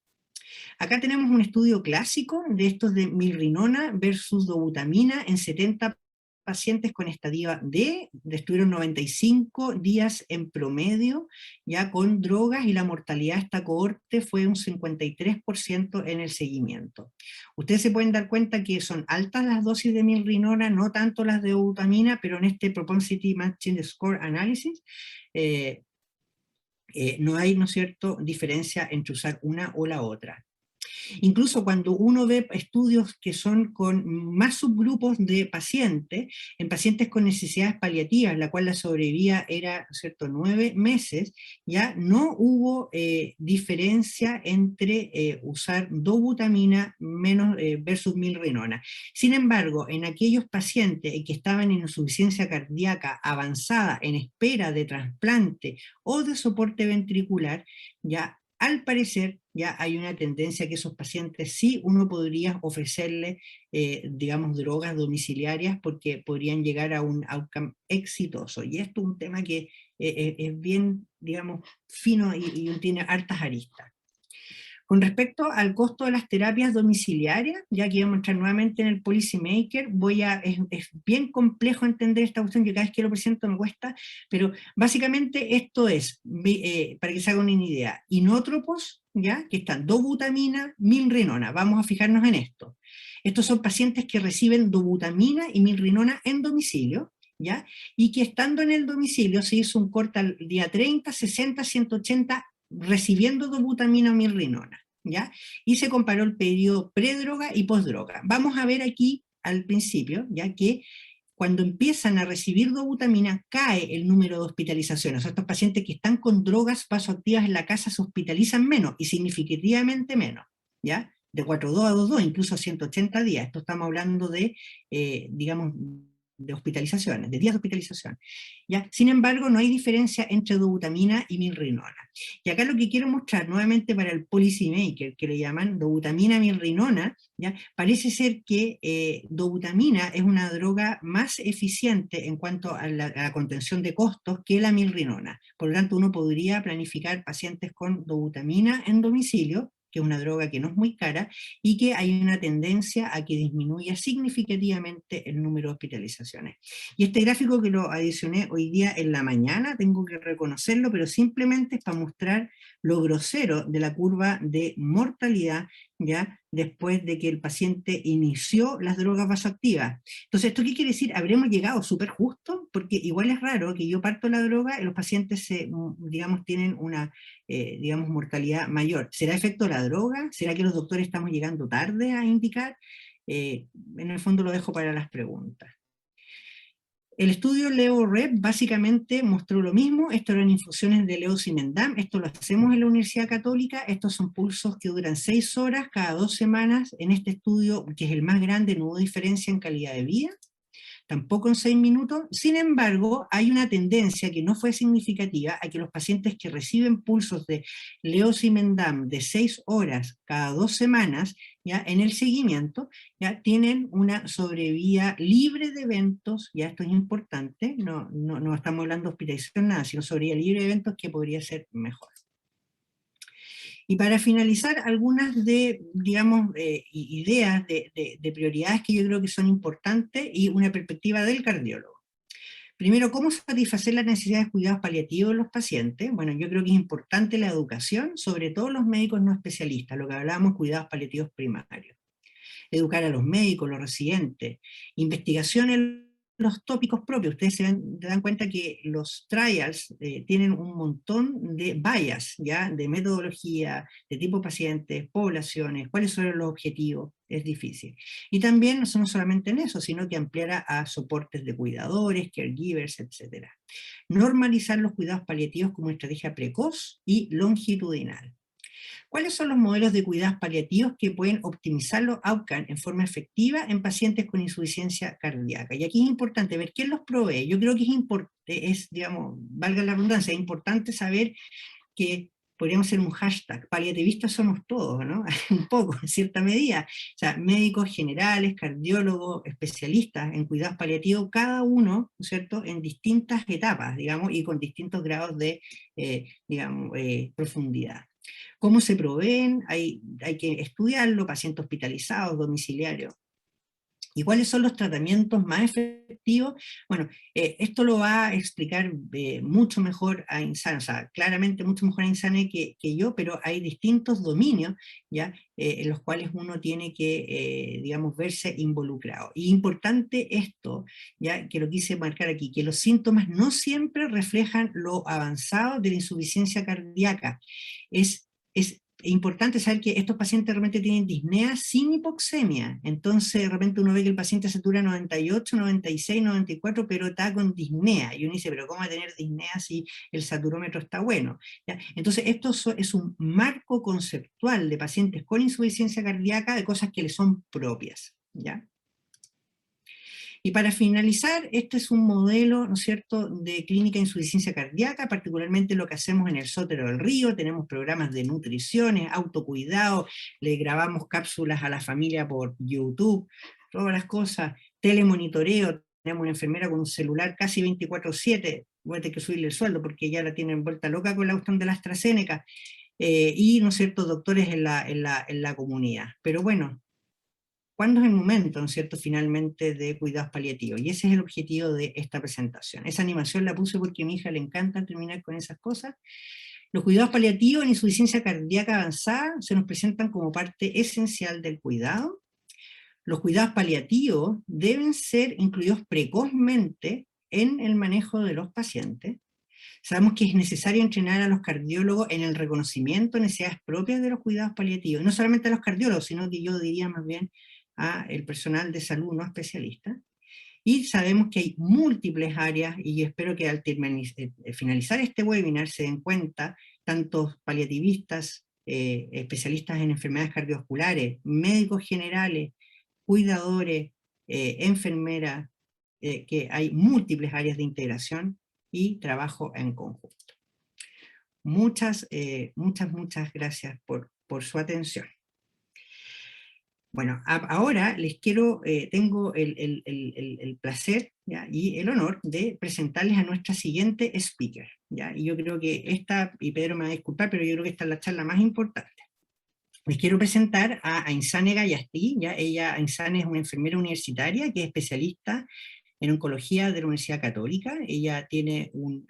Acá tenemos un estudio clásico de estos de milrinona versus dobutamina en 70 pacientes con estadio D, estuvieron 95 días en promedio, ya con drogas, y la mortalidad de esta cohorte fue un 53% en el seguimiento. Ustedes se pueden dar cuenta que son altas las dosis de milrinona, no tanto las de dobutamina, pero en este Propensity Matching Score Analysis, no hay, ¿no es cierto?, diferencia entre usar una o la otra. Incluso cuando uno ve estudios que son con más subgrupos de pacientes, en pacientes con necesidades paliativas, la cual la sobrevida era, ¿cierto?, 9 meses, ya no hubo diferencia entre usar dobutamina menos, versus milrinona. Sin embargo, en aquellos pacientes que estaban en insuficiencia cardíaca avanzada, en espera de trasplante o de soporte ventricular, ya al parecer ya hay una tendencia que esos pacientes sí uno podría ofrecerle, digamos, drogas domiciliarias porque podrían llegar a un outcome exitoso. Y esto es un tema que es bien, digamos, fino y tiene hartas aristas. Con respecto al costo de las terapias domiciliarias, ya que voy a mostrar nuevamente en el Policymaker, es bien complejo entender esta cuestión, que cada vez que lo presento me cuesta, pero básicamente esto es, para que se hagan una idea, inótropos, ya, que están dobutamina, milrinona, vamos a fijarnos en esto. Estos son pacientes que reciben dobutamina y milrinona en domicilio, ¿ya? Y que estando en el domicilio se hizo un corte al día 30, 60, 180, recibiendo dobutamina o milrinona, ¿ya? Y se comparó el periodo predroga y postdroga. Vamos a ver aquí al principio, ya que cuando empiezan a recibir dobutamina cae el número de hospitalizaciones. Estos pacientes que están con drogas vasoactivas en la casa se hospitalizan menos y significativamente menos, ¿ya? De 4.2 a 2.2, incluso a 180 días. Esto estamos hablando de, digamos, de hospitalizaciones, de días de hospitalización. ¿Ya? Sin embargo, no hay diferencia entre dobutamina y milrinona. Y acá lo que quiero mostrar nuevamente para el Policymaker, que le llaman dobutamina milrinona, ¿ya? Parece ser que dobutamina es una droga más eficiente en cuanto a la contención de costos que la milrinona. Por lo tanto, uno podría planificar pacientes con dobutamina en domicilio, que es una droga que no es muy cara, y que hay una tendencia a que disminuya significativamente el número de hospitalizaciones. Y este gráfico que lo adicioné hoy día en la mañana, tengo que reconocerlo, pero simplemente es para mostrar lo grosero de la curva de mortalidad, ya después de que el paciente inició las drogas vasoactivas. Entonces, ¿esto qué quiere decir? ¿Habremos llegado súper justo? Porque igual es raro que yo parto la droga y los pacientes, digamos, tienen una, digamos, mortalidad mayor. ¿Será efecto de la droga? ¿Será que los doctores estamos llegando tarde a indicar? En el fondo lo dejo para las preguntas. El estudio Leo-REP básicamente mostró lo mismo. Esto eran infusiones de leosimendam, esto lo hacemos en la Universidad Católica, estos son pulsos que duran 6 horas cada 2 semanas. En este estudio, que es el más grande, no hubo diferencia en calidad de vida, tampoco en 6 minutos. Sin embargo, hay una tendencia que no fue significativa a que los pacientes que reciben pulsos de leosimendam de 6 horas cada 2 semanas, ya en el seguimiento, ya tienen una sobrevida libre de eventos, ya esto es importante, no estamos hablando de hospitalización, nada, sino sobrevida libre de eventos que podría ser mejor. Y para finalizar, algunas de, digamos, ideas de prioridades que yo creo que son importantes y una perspectiva del cardiólogo. Primero, ¿cómo satisfacer las necesidades de cuidados paliativos de los pacientes? Bueno, yo creo que es importante la educación, sobre todo los médicos no especialistas, lo que hablábamos, cuidados paliativos primarios. Educar a los médicos, los residentes, investigación en los tópicos propios. Ustedes se dan cuenta que los trials tienen un montón de bias, ¿ya? De metodología, de tipo pacientes, poblaciones, cuáles son los objetivos, es difícil. Y también no solamente en eso, sino que ampliara a soportes de cuidadores, caregivers, etc. Normalizar los cuidados paliativos como una estrategia precoz y longitudinal. ¿Cuáles son los modelos de cuidados paliativos que pueden optimizar los outcomes en forma efectiva en pacientes con insuficiencia cardíaca? Y aquí es importante ver quién los provee. Yo creo que digamos, valga la redundancia, es importante saber que podríamos hacer un hashtag, paliativistas somos todos, ¿no? Un poco, en cierta medida. O sea, médicos generales, cardiólogos, especialistas en cuidados paliativos, cada uno, ¿no es cierto?, en distintas etapas, digamos, y con distintos grados de, digamos, profundidad. ¿Cómo se proveen? Hay que estudiarlo, pacientes hospitalizados, domiciliarios. ¿Y cuáles son los tratamientos más efectivos? Bueno, esto lo va a explicar mucho mejor Insane, o sea, claramente mucho mejor Insane que yo, pero hay distintos dominios, ¿ya? En los cuales uno tiene que, digamos, verse involucrado. Y importante esto, ya que lo quise marcar aquí, que los síntomas no siempre reflejan lo avanzado de la insuficiencia cardíaca. Es importante saber que estos pacientes realmente tienen disnea sin hipoxemia, entonces de repente uno ve que el paciente satura 98, 96, 94, pero está con disnea, y uno dice, pero ¿cómo va a tener disnea si el saturómetro está bueno? ¿Ya? Entonces esto es un marco conceptual de pacientes con insuficiencia cardíaca de cosas que les son propias, ¿ya? Y para finalizar, este es un modelo, ¿no es cierto?, de clínica de insuficiencia cardíaca, particularmente lo que hacemos en el Sótero del Río. Tenemos programas de nutriciones, autocuidado, le grabamos cápsulas a la familia por YouTube, todas las cosas, telemonitoreo, tenemos una enfermera con un celular casi 24/7, voy a tener que subirle el sueldo porque ya la tienen vuelta loca con la cuestión de la AstraZeneca, y, ¿no es cierto?, doctores en la comunidad. Pero bueno, ¿cuándo es el momento, ¿no es cierto?, finalmente de cuidados paliativos? Y ese es el objetivo de esta presentación. Esa animación la puse porque a mi hija le encanta terminar con esas cosas. Los cuidados paliativos en insuficiencia cardíaca avanzada se nos presentan como parte esencial del cuidado. Los cuidados paliativos deben ser incluidos precozmente en el manejo de los pacientes. Sabemos que es necesario entrenar a los cardiólogos en el reconocimiento de necesidades propias de los cuidados paliativos, y no solamente a los cardiólogos, sino que yo diría más bien a el personal de salud no especialista. Y sabemos que hay múltiples áreas, y espero que al finalizar este webinar se den cuenta, tantos paliativistas, especialistas en enfermedades cardiovasculares, médicos generales, cuidadores, enfermeras, que hay múltiples áreas de integración y trabajo en conjunto. Muchas gracias por su atención. Bueno, ahora les tengo el placer, ¿ya?, y el honor de presentarles a nuestra siguiente speaker, ¿ya? Y yo creo que y Pedro me va a disculpar, pero yo creo que esta es la charla más importante. Les quiero presentar a Insane Gallastí, ¿ya? Insane es una enfermera universitaria que es especialista en oncología de la Universidad Católica. Ella tiene un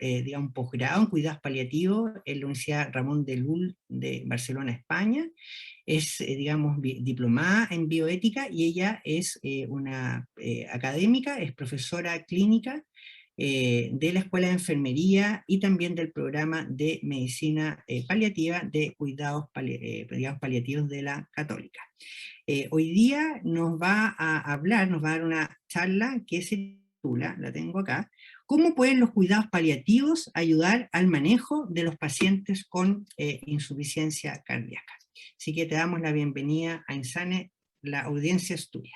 posgrado en cuidados paliativos en la Universidad Ramón de Llull de Barcelona, España. Es, digamos, diplomada en bioética, y ella es una académica, es profesora clínica de la Escuela de Enfermería y también del programa de Medicina Paliativa de cuidados paliativos de la Católica. Hoy día nos va a dar una charla que se titula, la tengo acá, ¿cómo pueden los cuidados paliativos ayudar al manejo de los pacientes con insuficiencia cardíaca? Así que te damos la bienvenida a Insane, la audiencia es tuya.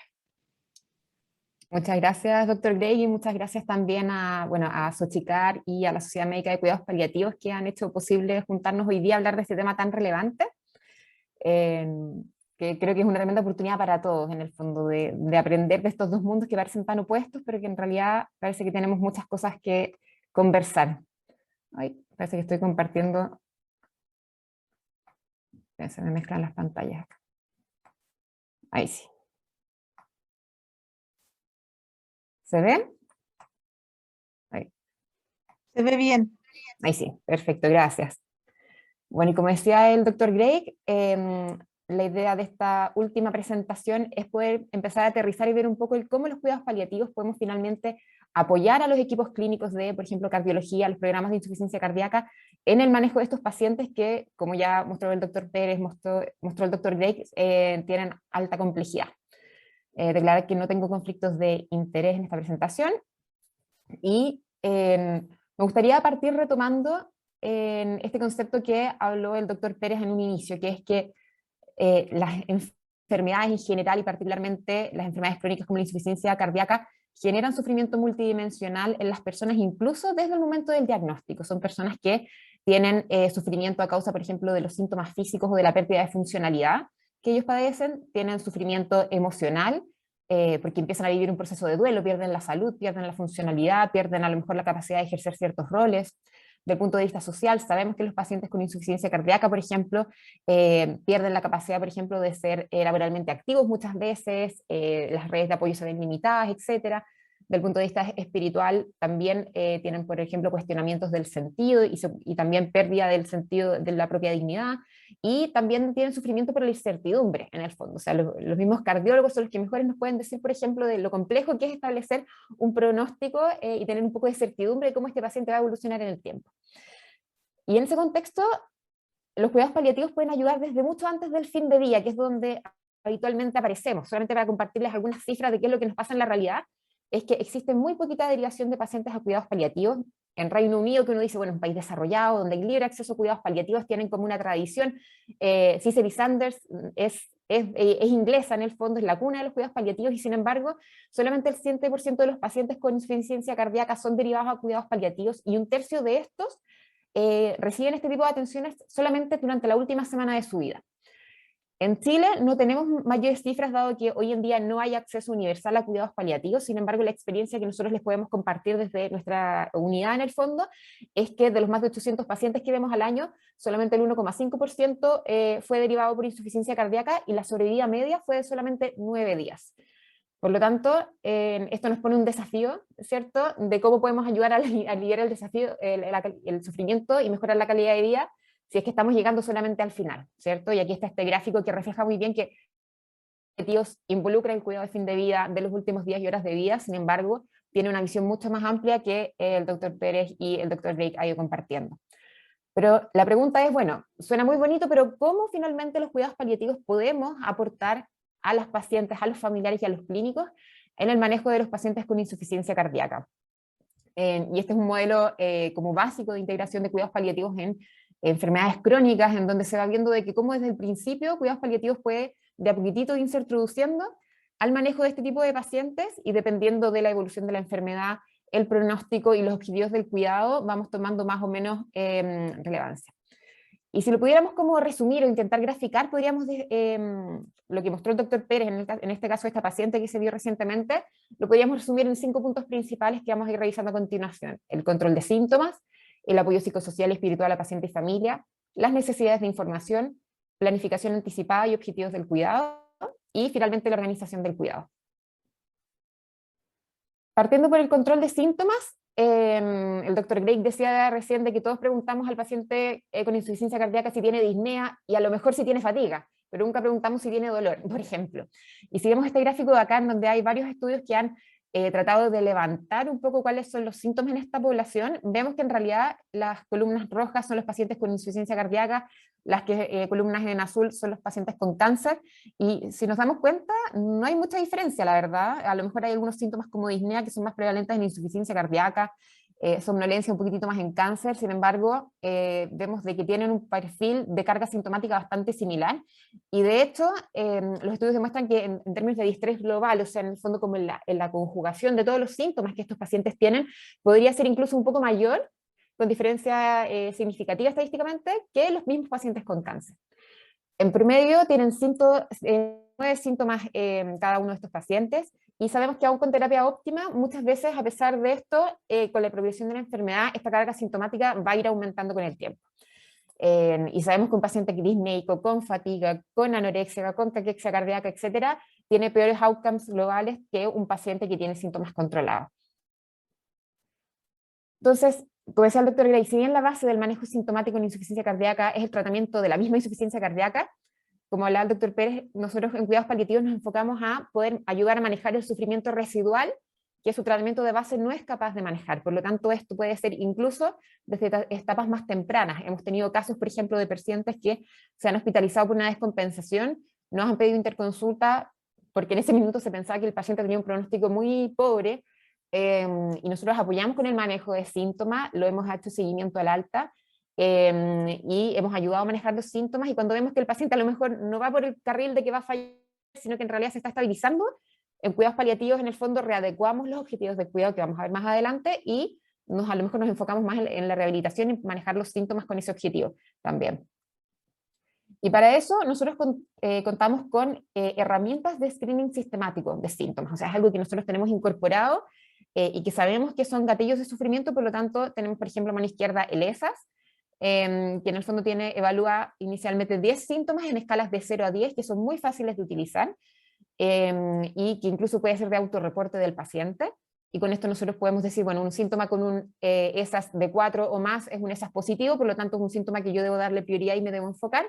Muchas gracias, doctor Greg, y muchas gracias también a Sochicar y a la Sociedad Médica de Cuidados Paliativos que han hecho posible juntarnos hoy día a hablar de este tema tan relevante, que creo que es una tremenda oportunidad para todos, en el fondo, de aprender de estos dos mundos que parecen tan opuestos, pero que en realidad parece que tenemos muchas cosas que conversar. Ay, parece que estoy compartiendo. Se me mezclan las pantallas. Ahí sí. ¿Se ven? Ahí. Se ve bien. Ahí sí, perfecto, gracias. Bueno, y como decía el doctor Greg, la idea de esta última presentación es poder empezar a aterrizar y ver un poco el cómo los cuidados paliativos podemos finalmente apoyar a los equipos clínicos de, por ejemplo, cardiología, los programas de insuficiencia cardíaca, en el manejo de estos pacientes que, como ya mostró el doctor Pérez, mostró el doctor Drake, tienen alta complejidad. Declarar que no tengo conflictos de interés en esta presentación, y me gustaría partir retomando en este concepto que habló el doctor Pérez en un inicio, que es que las enfermedades en general y particularmente las enfermedades crónicas como la insuficiencia cardíaca generan sufrimiento multidimensional en las personas incluso desde el momento del diagnóstico. Son personas que tienen sufrimiento a causa, por ejemplo, de los síntomas físicos o de la pérdida de funcionalidad que ellos padecen, tienen sufrimiento emocional, porque empiezan a vivir un proceso de duelo, pierden la salud, pierden la funcionalidad, pierden a lo mejor la capacidad de ejercer ciertos roles. Del punto de vista social, sabemos que los pacientes con insuficiencia cardíaca, por ejemplo, pierden la capacidad, por ejemplo, de ser laboralmente activos muchas veces, las redes de apoyo se ven limitadas, etcétera. Del punto de vista espiritual, también tienen, por ejemplo, cuestionamientos del sentido y también pérdida del sentido de la propia dignidad, y también tienen sufrimiento por la incertidumbre, en el fondo. O sea, los mismos cardiólogos son los que mejores nos pueden decir, por ejemplo, de lo complejo que es establecer un pronóstico y tener un poco de certidumbre de cómo este paciente va a evolucionar en el tiempo. Y en ese contexto, los cuidados paliativos pueden ayudar desde mucho antes del fin de día, que es donde habitualmente aparecemos. Solamente para compartirles algunas cifras de qué es lo que nos pasa en la realidad, es que existe muy poquita derivación de pacientes a cuidados paliativos. En Reino Unido, que uno dice, bueno, es un país desarrollado, donde hay libre acceso a cuidados paliativos, tienen como una tradición. Cicely Sanders es inglesa en el fondo, es la cuna de los cuidados paliativos, y sin embargo, solamente el 7% de los pacientes con insuficiencia cardíaca son derivados a cuidados paliativos, y un tercio de estos reciben este tipo de atenciones solamente durante la última semana de su vida. En Chile no tenemos mayores cifras, dado que hoy en día no hay acceso universal a cuidados paliativos. Sin embargo, la experiencia que nosotros les podemos compartir desde nuestra unidad en el fondo es que de los más de 800 pacientes que vemos al año, solamente el 1,5% fue derivado por insuficiencia cardíaca, y la sobrevida media fue de solamente 9 días. Por lo tanto, esto nos pone un desafío, ¿cierto?, de cómo podemos ayudar a aliviar el desafío, el sufrimiento, y mejorar la calidad de vida, si es que estamos llegando solamente al final, ¿cierto? Y aquí está este gráfico que refleja muy bien que objetivos involucra el cuidado de fin de vida de los últimos días y horas de vida. Sin embargo, tiene una visión mucho más amplia que el doctor Pérez y el doctor Drake han ido compartiendo. Pero la pregunta es, bueno, suena muy bonito, pero ¿cómo finalmente los cuidados paliativos podemos aportar a las pacientes, a los familiares y a los clínicos en el manejo de los pacientes con insuficiencia cardíaca? Y este es un modelo como básico de integración de cuidados paliativos en enfermedades crónicas, en donde se va viendo de que cómo desde el principio cuidados paliativos puede de a poquitito irse introduciendo al manejo de este tipo de pacientes, y dependiendo de la evolución de la enfermedad, el pronóstico y los objetivos del cuidado, vamos tomando más o menos relevancia. Y si lo pudiéramos como resumir o intentar graficar, podríamos, lo que mostró el doctor Pérez en este caso de esta paciente que se vio recientemente, lo podríamos resumir en 5 puntos principales que vamos a ir revisando a continuación: el control de síntomas, el apoyo psicosocial y espiritual a paciente y familia, las necesidades de información, planificación anticipada y objetivos del cuidado, y finalmente la organización del cuidado. Partiendo por el control de síntomas, el doctor Drake decía recién de que todos preguntamos al paciente con insuficiencia cardíaca si tiene disnea, y a lo mejor si tiene fatiga, pero nunca preguntamos si tiene dolor, por ejemplo. Y si vemos este gráfico de acá, en donde hay varios estudios que han tratado de levantar un poco cuáles son los síntomas en esta población, vemos que en realidad las columnas rojas son los pacientes con insuficiencia cardíaca, las columnas en azul son los pacientes con cáncer, y si nos damos cuenta, no hay mucha diferencia, la verdad. A lo mejor hay algunos síntomas como disnea que son más prevalentes en insuficiencia cardíaca, somnolencia un poquitito más en cáncer. Sin embargo, vemos de que tienen un perfil de carga sintomática bastante similar, y de hecho los estudios demuestran que en términos de distrés global, o sea, en el fondo como en la conjugación de todos los síntomas que estos pacientes tienen, podría ser incluso un poco mayor, con diferencia significativa estadísticamente, que los mismos pacientes con cáncer. En promedio tienen 9 síntomas cada uno de estos pacientes, y sabemos que aún con terapia óptima, muchas veces a pesar de esto, con la progresión de la enfermedad, esta carga sintomática va a ir aumentando con el tiempo. Y sabemos que un paciente disneico, con fatiga, con anorexia, con caquexia cardíaca, etcétera, tiene peores outcomes globales que un paciente que tiene síntomas controlados. Entonces, como decía el doctor Gray, si bien la base del manejo sintomático en insuficiencia cardíaca es el tratamiento de la misma insuficiencia cardíaca, como hablaba el doctor Pérez, nosotros en cuidados paliativos nos enfocamos a poder ayudar a manejar el sufrimiento residual que su tratamiento de base no es capaz de manejar. Por lo tanto, esto puede ser incluso desde etapas más tempranas. Hemos tenido casos, por ejemplo, de pacientes que se han hospitalizado por una descompensación, nos han pedido interconsulta porque en ese minuto se pensaba que el paciente tenía un pronóstico muy pobre, y nosotros apoyamos con el manejo de síntomas, lo hemos hecho seguimiento al alta, y hemos ayudado a manejar los síntomas, y cuando vemos que el paciente a lo mejor no va por el carril de que va a fallar, sino que en realidad se está estabilizando, en cuidados paliativos en el fondo readecuamos los objetivos de cuidado que vamos a ver más adelante, y a lo mejor nos enfocamos más en la rehabilitación y manejar los síntomas con ese objetivo también. Y para eso nosotros contamos con herramientas de screening sistemático de síntomas, o sea, es algo que nosotros tenemos incorporado y que sabemos que son gatillos de sufrimiento, por lo tanto tenemos, por ejemplo, a mano izquierda el ESAS, que en el fondo evalúa inicialmente 10 síntomas en escalas de 0 a 10, que son muy fáciles de utilizar, y que incluso puede ser de autorreporte del paciente, y con esto nosotros podemos decir, bueno, un síntoma con un ESAS de 4 o más es un ESAS positivo, por lo tanto es un síntoma que yo debo darle prioridad y me debo enfocar,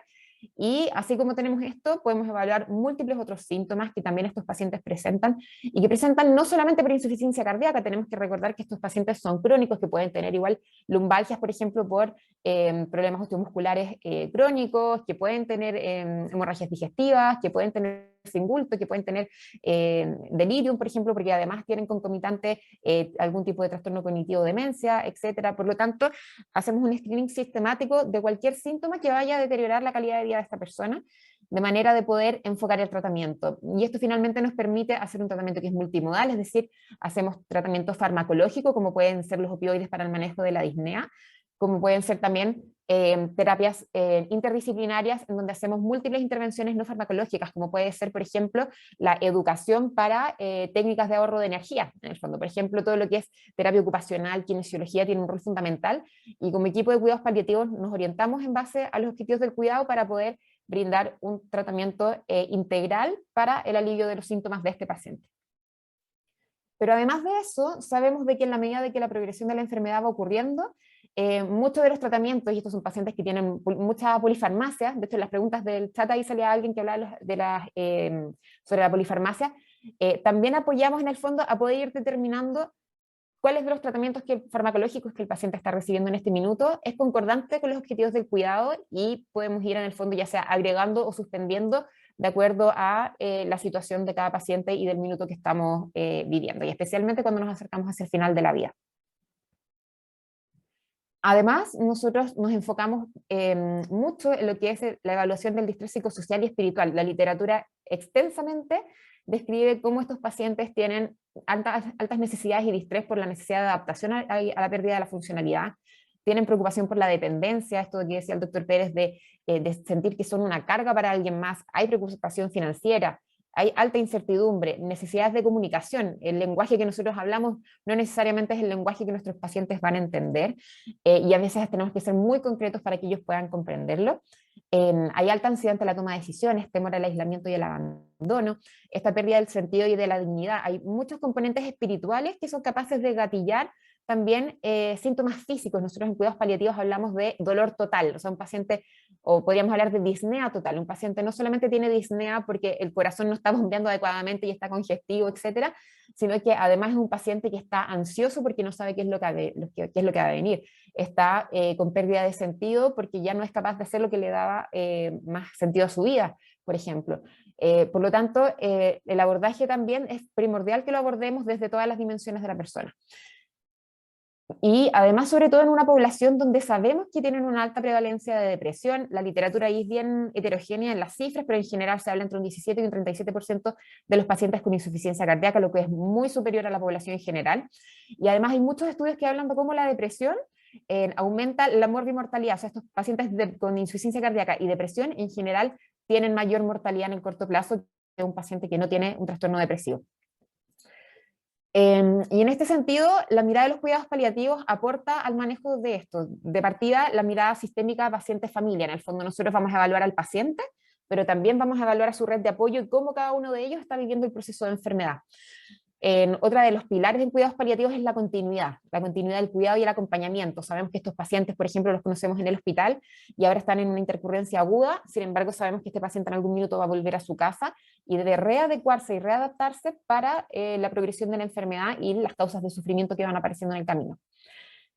y así como tenemos esto, podemos evaluar múltiples otros síntomas que también estos pacientes presentan, y que presentan no solamente por insuficiencia cardíaca. Tenemos que recordar que estos pacientes son crónicos, que pueden tener igual lumbalgias, por ejemplo, por problemas osteomusculares crónicos, que pueden tener hemorragias digestivas, que pueden tener singulto, que pueden tener delirium, por ejemplo, porque además tienen concomitante algún tipo de trastorno cognitivo, demencia, etcétera. Por lo tanto, hacemos un screening sistemático de cualquier síntoma que vaya a deteriorar la calidad de vida de esta persona, de manera de poder enfocar el tratamiento. Y esto finalmente nos permite hacer un tratamiento que es multimodal, es decir, hacemos tratamiento farmacológico, como pueden ser los opioides para el manejo de la disnea, como pueden ser también terapias interdisciplinarias, en donde hacemos múltiples intervenciones no farmacológicas, como puede ser, por ejemplo, la educación para técnicas de ahorro de energía, en el fondo. Por ejemplo, todo lo que es terapia ocupacional, kinesiología, tiene un rol fundamental, y como equipo de cuidados paliativos nos orientamos en base a los objetivos del cuidado para poder brindar un tratamiento integral para el alivio de los síntomas de este paciente. Pero además de eso, sabemos de que en la medida de que la progresión de la enfermedad va ocurriendo, muchos de los tratamientos, y estos son pacientes que tienen mucha polifarmacia, de hecho en las preguntas del chat ahí salía alguien que hablaba sobre la polifarmacia, también apoyamos en el fondo a poder ir determinando cuáles de los tratamientos farmacológicos que el paciente está recibiendo en este minuto es concordante con los objetivos del cuidado, y podemos ir en el fondo ya sea agregando o suspendiendo de acuerdo a la situación de cada paciente y del minuto que estamos viviendo, y especialmente cuando nos acercamos hacia el final de la vida. Además, nosotros nos enfocamos mucho en lo que es la evaluación del distrés psicosocial y espiritual. La literatura extensamente describe cómo estos pacientes tienen altas necesidades y distrés por la necesidad de adaptación a la pérdida de la funcionalidad, tienen preocupación por la dependencia, esto que decía el doctor Pérez de sentir que son una carga para alguien más, hay preocupación financiera, hay alta incertidumbre, necesidades de comunicación. El lenguaje que nosotros hablamos no necesariamente es el lenguaje que nuestros pacientes van a entender, y a veces tenemos que ser muy concretos para que ellos puedan comprenderlo. Hay alta ansiedad ante la toma de decisiones, temor al aislamiento y el abandono, esta pérdida del sentido y de la dignidad. Hay muchos componentes espirituales que son capaces de gatillar también síntomas físicos. Nosotros en cuidados paliativos hablamos de dolor total, o sea, un paciente, o podríamos hablar de disnea total. Un paciente no solamente tiene disnea porque el corazón no está bombeando adecuadamente y está congestivo, etcétera, sino que además es un paciente que está ansioso porque no sabe qué es lo que va a venir. Está con pérdida de sentido porque ya no es capaz de hacer lo que le daba más sentido a su vida, por ejemplo. Por lo tanto, el abordaje también es primordial que lo abordemos desde todas las dimensiones de la persona. Y además, sobre todo en una población donde sabemos que tienen una alta prevalencia de depresión. La literatura ahí es bien heterogénea en las cifras, pero en general se habla entre un 17 y un 37% de los pacientes con insuficiencia cardíaca, lo que es muy superior a la población en general. Y además hay muchos estudios que hablan de cómo la depresión aumenta la morbimortalidad. O sea, estos pacientes con insuficiencia cardíaca y depresión en general tienen mayor mortalidad en el corto plazo que un paciente que no tiene un trastorno depresivo. Y en este sentido, la mirada de los cuidados paliativos aporta al manejo de esto. De partida, la mirada sistémica paciente-familia. En el fondo, nosotros vamos a evaluar al paciente, pero también vamos a evaluar a su red de apoyo y cómo cada uno de ellos está viviendo el proceso de enfermedad. Otra de los pilares en cuidados paliativos es la continuidad del cuidado y el acompañamiento. Sabemos que estos pacientes, por ejemplo, los conocemos en el hospital y ahora están en una intercurrencia aguda, sin embargo sabemos que este paciente en algún minuto va a volver a su casa y debe readecuarse y readaptarse para la progresión de la enfermedad y las causas de sufrimiento que van apareciendo en el camino.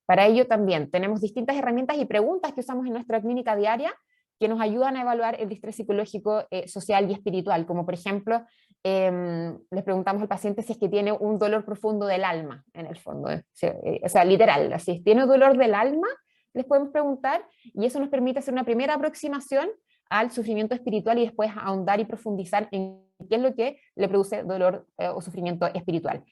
Para ello también tenemos distintas herramientas y preguntas que usamos en nuestra clínica diaria que nos ayudan a evaluar el distrés psicológico, social y espiritual, como por ejemplo, les preguntamos al paciente si es que tiene un dolor profundo del alma, en el fondo, o sea, literal, si tiene dolor del alma, les podemos preguntar, y eso nos permite hacer una primera aproximación al sufrimiento espiritual y después ahondar y profundizar en qué es lo que le produce dolor o sufrimiento espiritual.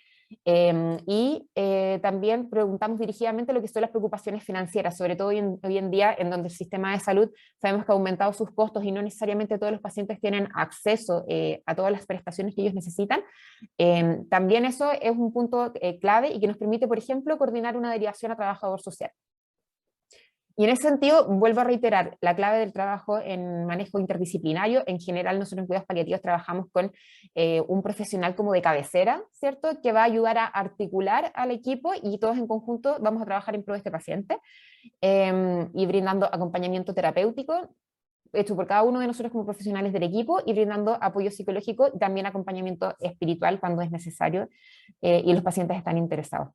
También preguntamos dirigidamente lo que son las preocupaciones financieras, sobre todo hoy en día en donde el sistema de salud sabemos que ha aumentado sus costos y no necesariamente todos los pacientes tienen acceso a todas las prestaciones que ellos necesitan. También eso es un punto clave y que nos permite, por ejemplo, coordinar una derivación a trabajador social. Y en ese sentido, vuelvo a reiterar, la clave del trabajo en manejo interdisciplinario, en general nosotros en cuidados paliativos trabajamos con un profesional como de cabecera, ¿cierto? Que va a ayudar a articular al equipo y todos en conjunto vamos a trabajar en pro de este paciente y brindando acompañamiento terapéutico hecho por cada uno de nosotros como profesionales del equipo y brindando apoyo psicológico y también acompañamiento espiritual cuando es necesario y los pacientes están interesados.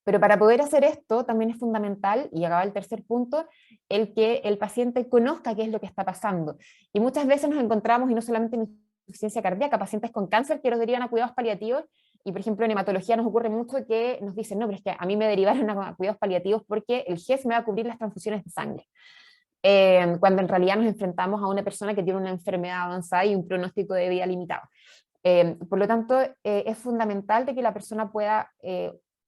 Pero para poder hacer esto también es fundamental, y acaba el tercer punto, el que el paciente conozca qué es lo que está pasando. Y muchas veces nos encontramos, y no solamente en insuficiencia cardíaca, pacientes con cáncer que los derivan a cuidados paliativos, y por ejemplo en hematología nos ocurre mucho que nos dicen, no, pero es que a mí me derivaron a cuidados paliativos porque el GES me va a cubrir las transfusiones de sangre. Cuando en realidad nos enfrentamos a una persona que tiene una enfermedad avanzada y un pronóstico de vida limitado. Por lo tanto, es fundamental de que la persona pueda...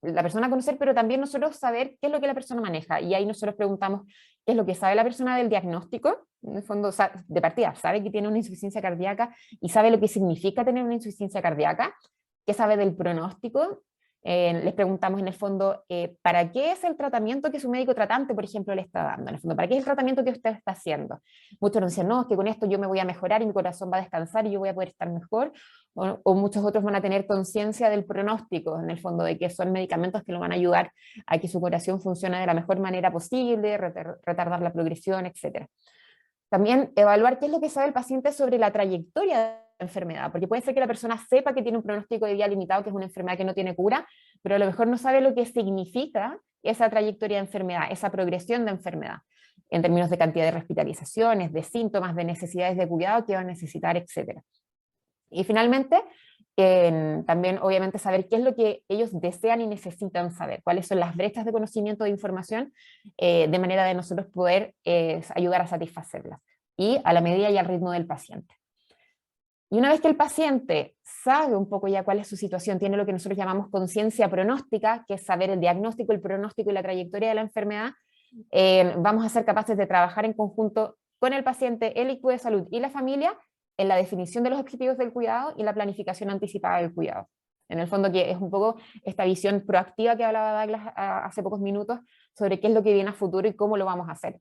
la persona conocer, pero también nosotros saber qué es lo que la persona maneja, y ahí nosotros preguntamos qué es lo que sabe la persona del diagnóstico, en el fondo de partida, sabe que tiene una insuficiencia cardíaca y sabe lo que significa tener una insuficiencia cardíaca, qué sabe del pronóstico, les preguntamos en el fondo, ¿para qué es el tratamiento que su médico tratante, por ejemplo, le está dando? En el fondo, ¿para qué es el tratamiento que usted está haciendo? Muchos nos dicen, no, es que con esto yo me voy a mejorar y mi corazón va a descansar y yo voy a poder estar mejor, o muchos otros van a tener conciencia del pronóstico, en el fondo, de que son medicamentos que lo van a ayudar a que su corazón funcione de la mejor manera posible, retardar la progresión, etc. También evaluar qué es lo que sabe el paciente sobre la trayectoria de la enfermedad, porque puede ser que la persona sepa que tiene un pronóstico de vida limitado, que es una enfermedad que no tiene cura, pero a lo mejor no sabe lo que significa esa trayectoria de enfermedad, esa progresión de enfermedad, en términos de cantidad de hospitalizaciones, de síntomas, de necesidades de cuidado que va a necesitar, etc. Y finalmente, también obviamente saber qué es lo que ellos desean y necesitan saber, cuáles son las brechas de conocimiento de información, de manera de nosotros poder ayudar a satisfacerlas, y a la medida y al ritmo del paciente. Y una vez que el paciente sabe un poco ya cuál es su situación, tiene lo que nosotros llamamos conciencia pronóstica, que es saber el diagnóstico, el pronóstico y la trayectoria de la enfermedad, vamos a ser capaces de trabajar en conjunto con el paciente, el equipo de salud y la familia en la definición de los objetivos del cuidado y la planificación anticipada del cuidado. En el fondo, que es un poco esta visión proactiva que hablaba Douglas hace pocos minutos sobre qué es lo que viene a futuro y cómo lo vamos a hacer.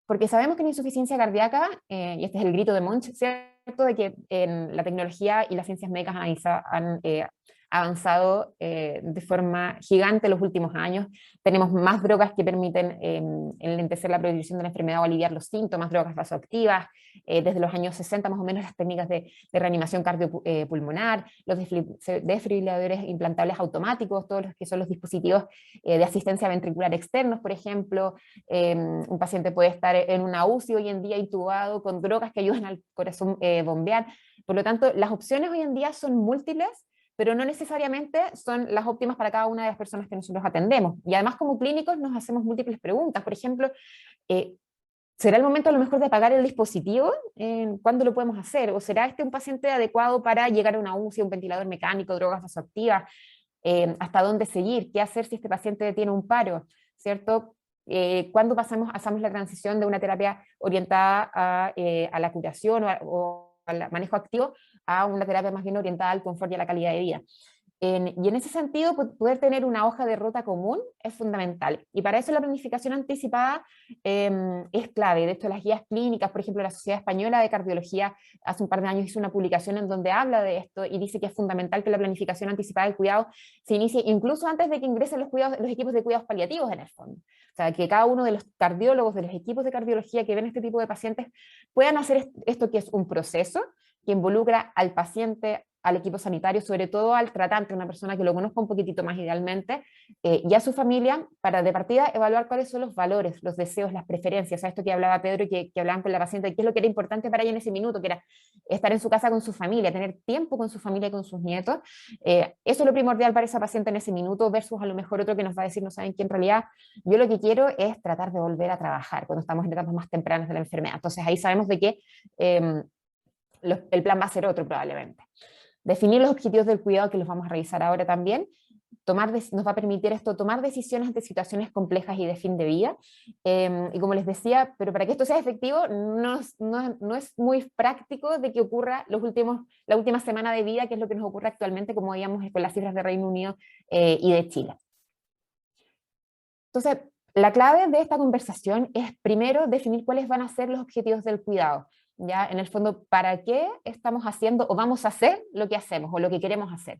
Porque sabemos que en insuficiencia cardíaca, y este es el grito de Monch, ¿cierto?, de que en la tecnología y las ciencias médicas han avanzado de forma gigante en los últimos años. Tenemos más drogas que permiten enlentecer la progresión de la enfermedad o aliviar los síntomas, drogas vasoactivas, desde los años 60 más o menos las técnicas de reanimación cardiopulmonar, los desfibriladores implantables automáticos, todos los que son los dispositivos de asistencia ventricular externos, por ejemplo. Un paciente puede estar en una UCI hoy en día intubado con drogas que ayudan al corazón bombear. Por lo tanto, las opciones hoy en día son múltiples, pero no necesariamente son las óptimas para cada una de las personas que nosotros atendemos. Y además, como clínicos nos hacemos múltiples preguntas. Por ejemplo, ¿será el momento a lo mejor de apagar el dispositivo? ¿Cuándo lo podemos hacer? ¿O será este un paciente adecuado para llegar a una UCI, un ventilador mecánico, drogas vasoactivas? ¿Hasta dónde seguir? ¿Qué hacer si este paciente tiene un paro? ¿Cierto? ¿Cuándo hacemos la transición de una terapia orientada a la curación o al manejo activo a una terapia más bien orientada al confort y a la calidad de vida? Y en ese sentido, poder tener una hoja de ruta común es fundamental. Y para eso la planificación anticipada es clave. De hecho, las guías clínicas, por ejemplo, la Sociedad Española de Cardiología hace un par de años hizo una publicación en donde habla de esto y dice que es fundamental que la planificación anticipada del cuidado se inicie incluso antes de que ingresen los equipos de cuidados paliativos en el fondo. O sea, que cada uno de los cardiólogos, de los equipos de cardiología que ven este tipo de pacientes, puedan hacer esto que es un proceso que involucra al paciente, al equipo sanitario, sobre todo al tratante, una persona que lo conozca un poquitito más idealmente, y a su familia, para de partida evaluar cuáles son los valores, los deseos, las preferencias, a esto que hablaba Pedro, que hablaban con la paciente, qué es lo que era importante para ella en ese minuto, que era estar en su casa con su familia, tener tiempo con su familia y con sus nietos. Eso es lo primordial para esa paciente en ese minuto, versus a lo mejor otro que nos va a decir, no saben que en realidad yo lo que quiero es tratar de volver a trabajar cuando estamos en etapas más tempranas de la enfermedad. Entonces ahí sabemos de que el plan va a ser otro probablemente. Definir los objetivos del cuidado, que los vamos a revisar ahora también, nos va a permitir esto, tomar decisiones ante situaciones complejas y de fin de vida. Y como les decía, pero para que esto sea efectivo, no es muy práctico de que ocurra la última semana de vida, que es lo que nos ocurre actualmente, como veíamos con las cifras de Reino Unido y de Chile. Entonces, la clave de esta conversación es primero definir cuáles van a ser los objetivos del cuidado. ¿Ya? En el fondo, ¿para qué estamos haciendo o vamos a hacer lo que hacemos o lo que queremos hacer?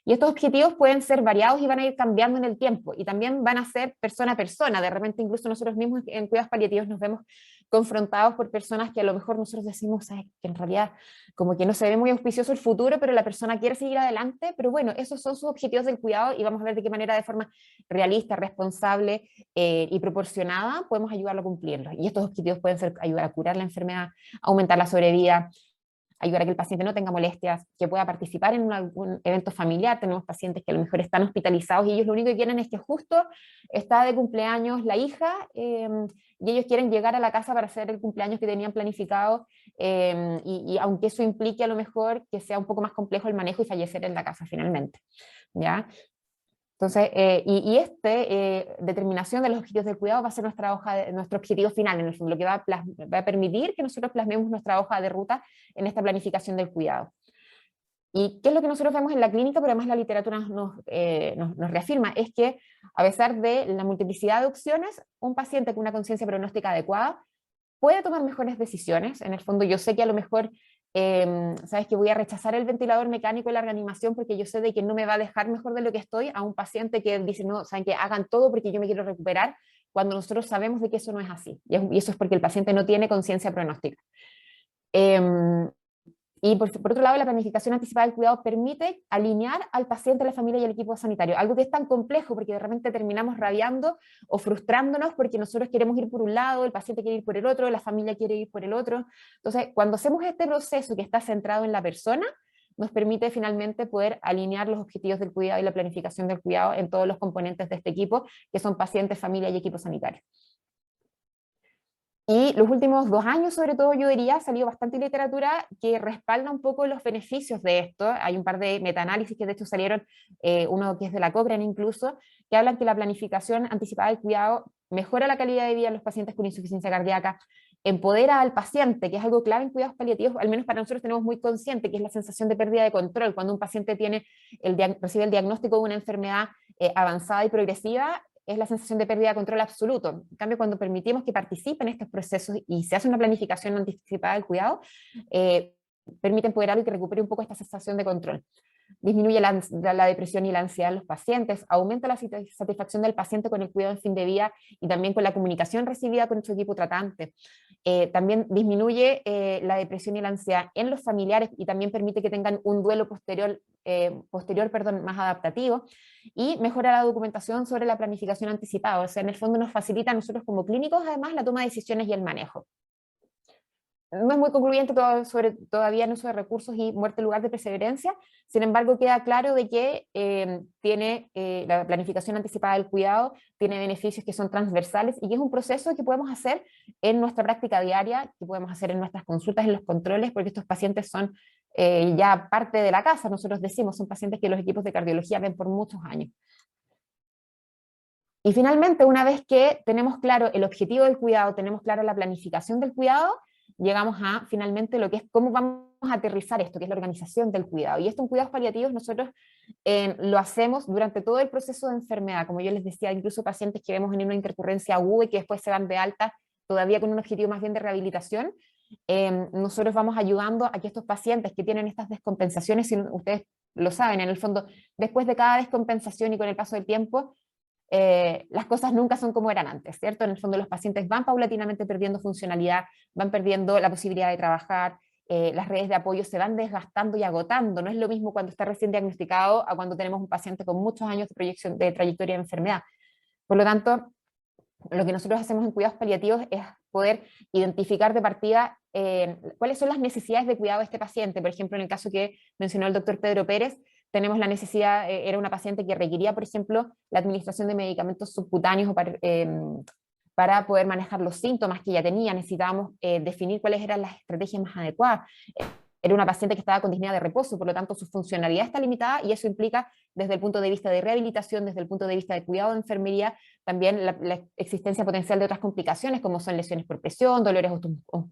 Y estos objetivos pueden ser variados y van a ir cambiando en el tiempo, y también van a ser persona a persona. De repente incluso nosotros mismos en cuidados paliativos nos vemos confrontados por personas que a lo mejor nosotros decimos que en realidad como que no se ve muy auspicioso el futuro, pero la persona quiere seguir adelante, pero bueno, esos son sus objetivos del cuidado, y vamos a ver de qué manera, de forma realista, responsable y proporcionada, podemos ayudarlo a cumplirlos. Y estos objetivos pueden ser ayudar a curar la enfermedad, aumentar la sobrevida, ayudar a que el paciente no tenga molestias, que pueda participar en algún evento familiar. Tenemos pacientes que a lo mejor están hospitalizados y ellos lo único que quieren es que justo está de cumpleaños la hija y ellos quieren llegar a la casa para hacer el cumpleaños que tenían planificado, y aunque eso implique a lo mejor que sea un poco más complejo el manejo y fallecer en la casa finalmente, ¿ya? Entonces, determinación de los objetivos del cuidado va a ser nuestro objetivo final, en el fondo, lo que va a permitir que nosotros plasmemos nuestra hoja de ruta en esta planificación del cuidado. ¿Y qué es lo que nosotros vemos en la clínica, pero además la literatura nos reafirma? Es que a pesar de la multiplicidad de opciones, un paciente con una conciencia pronóstica adecuada puede tomar mejores decisiones. En el fondo, yo sé que a lo mejor sabes que voy a rechazar el ventilador mecánico y la reanimación porque yo sé de que no me va a dejar mejor de lo que estoy, a un paciente que dice, no, saben que hagan todo porque yo me quiero recuperar, cuando nosotros sabemos de que eso no es así, y eso es porque el paciente no tiene conciencia pronóstica. Y por otro lado, la planificación anticipada del cuidado permite alinear al paciente, a la familia y al equipo sanitario, algo que es tan complejo porque de repente terminamos rabiando o frustrándonos porque nosotros queremos ir por un lado, el paciente quiere ir por el otro, la familia quiere ir por el otro. Entonces, cuando hacemos este proceso que está centrado en la persona, nos permite finalmente poder alinear los objetivos del cuidado y la planificación del cuidado en todos los componentes de este equipo, que son pacientes, familia y equipo sanitario. Y los últimos 2 años, sobre todo, yo diría, ha salido bastante literatura que respalda un poco los beneficios de esto. Hay un par de metaanálisis que de hecho salieron, uno que es de la Cochrane incluso, que hablan que la planificación anticipada del cuidado mejora la calidad de vida de los pacientes con insuficiencia cardíaca, empodera al paciente, que es algo clave en cuidados paliativos, al menos para nosotros tenemos muy consciente, que es la sensación de pérdida de control. Cuando un paciente recibe el diagnóstico de una enfermedad avanzada y progresiva, es la sensación de pérdida de control absoluto. En cambio, cuando permitimos que participen en estos procesos y se hace una planificación anticipada del cuidado, permite empoderarlo y que recupere un poco esta sensación de control. Disminuye la depresión y la ansiedad en los pacientes, aumenta la satisfacción del paciente con el cuidado en fin de vida y también con la comunicación recibida con su equipo tratante. También disminuye la depresión y la ansiedad en los familiares y también permite que tengan un duelo posterior, más adaptativo, y mejora la documentación sobre la planificación anticipada. O sea, en el fondo nos facilita a nosotros como clínicos además la toma de decisiones y el manejo. No es muy concluyente todavía en uso de recursos y muerte en lugar de perseverancia. Sin embargo, queda claro de que la planificación anticipada del cuidado tiene beneficios que son transversales y que es un proceso que podemos hacer en nuestra práctica diaria, que podemos hacer en nuestras consultas, en los controles, porque estos pacientes son ya parte de la casa. Nosotros decimos, son pacientes que los equipos de cardiología ven por muchos años. Y finalmente, una vez que tenemos claro el objetivo del cuidado, tenemos claro la planificación del cuidado, llegamos a finalmente lo que es cómo vamos aterrizar esto, que es la organización del cuidado. Y esto en cuidados paliativos nosotros lo hacemos durante todo el proceso de enfermedad. Como yo les decía, incluso pacientes que vemos en una intercurrencia aguda y que después se van de alta, todavía con un objetivo más bien de rehabilitación, nosotros vamos ayudando a que estos pacientes que tienen estas descompensaciones, y ustedes lo saben, en el fondo, después de cada descompensación y con el paso del tiempo, las cosas nunca son como eran antes, ¿cierto? En el fondo los pacientes van paulatinamente perdiendo funcionalidad, van perdiendo la posibilidad de trabajar, las redes de apoyo se van desgastando y agotando. No es lo mismo cuando está recién diagnosticado a cuando tenemos un paciente con muchos años de proyección, de trayectoria de enfermedad. Por lo tanto, lo que nosotros hacemos en cuidados paliativos es poder identificar de partida cuáles son las necesidades de cuidado de este paciente. Por ejemplo, en el caso que mencionó el doctor Pedro Pérez, tenemos la necesidad, era una paciente que requería, por ejemplo, la administración de medicamentos subcutáneos para poder manejar los síntomas que ella tenía. Necesitábamos definir cuáles eran las estrategias más adecuadas. Era una paciente que estaba con disnea de reposo, por lo tanto su funcionalidad está limitada y eso implica desde el punto de vista de rehabilitación, desde el punto de vista de cuidado de enfermería, también la existencia potencial de otras complicaciones como son lesiones por presión, dolores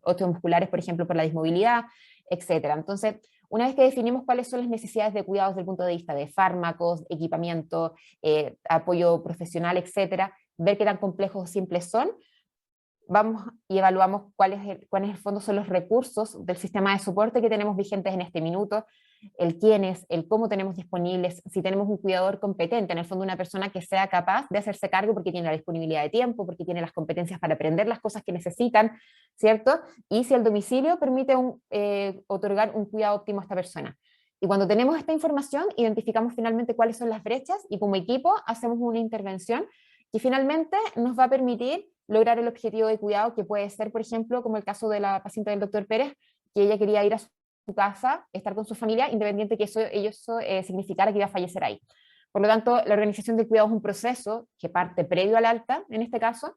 osteomusculares, por ejemplo, por la dismovilidad, etc. Entonces, una vez que definimos cuáles son las necesidades de cuidado desde el punto de vista de fármacos, equipamiento, apoyo profesional, etc., ver qué tan complejos o simples son, vamos y evaluamos cuáles en el fondo son los recursos del sistema de soporte que tenemos vigentes en este minuto, el quiénes, el cómo tenemos disponibles, si tenemos un cuidador competente, en el fondo una persona que sea capaz de hacerse cargo porque tiene la disponibilidad de tiempo, porque tiene las competencias para aprender las cosas que necesitan, ¿cierto? Y si el domicilio permite otorgar un cuidado óptimo a esta persona. Y cuando tenemos esta información, identificamos finalmente cuáles son las brechas y como equipo hacemos una intervención que finalmente nos va a permitir lograr el objetivo de cuidado que puede ser, por ejemplo, como el caso de la paciente del doctor Pérez, que ella quería ir a su casa, estar con su familia, independiente que eso significara que iba a fallecer ahí. Por lo tanto, la organización del cuidado es un proceso que parte previo al alta, en este caso,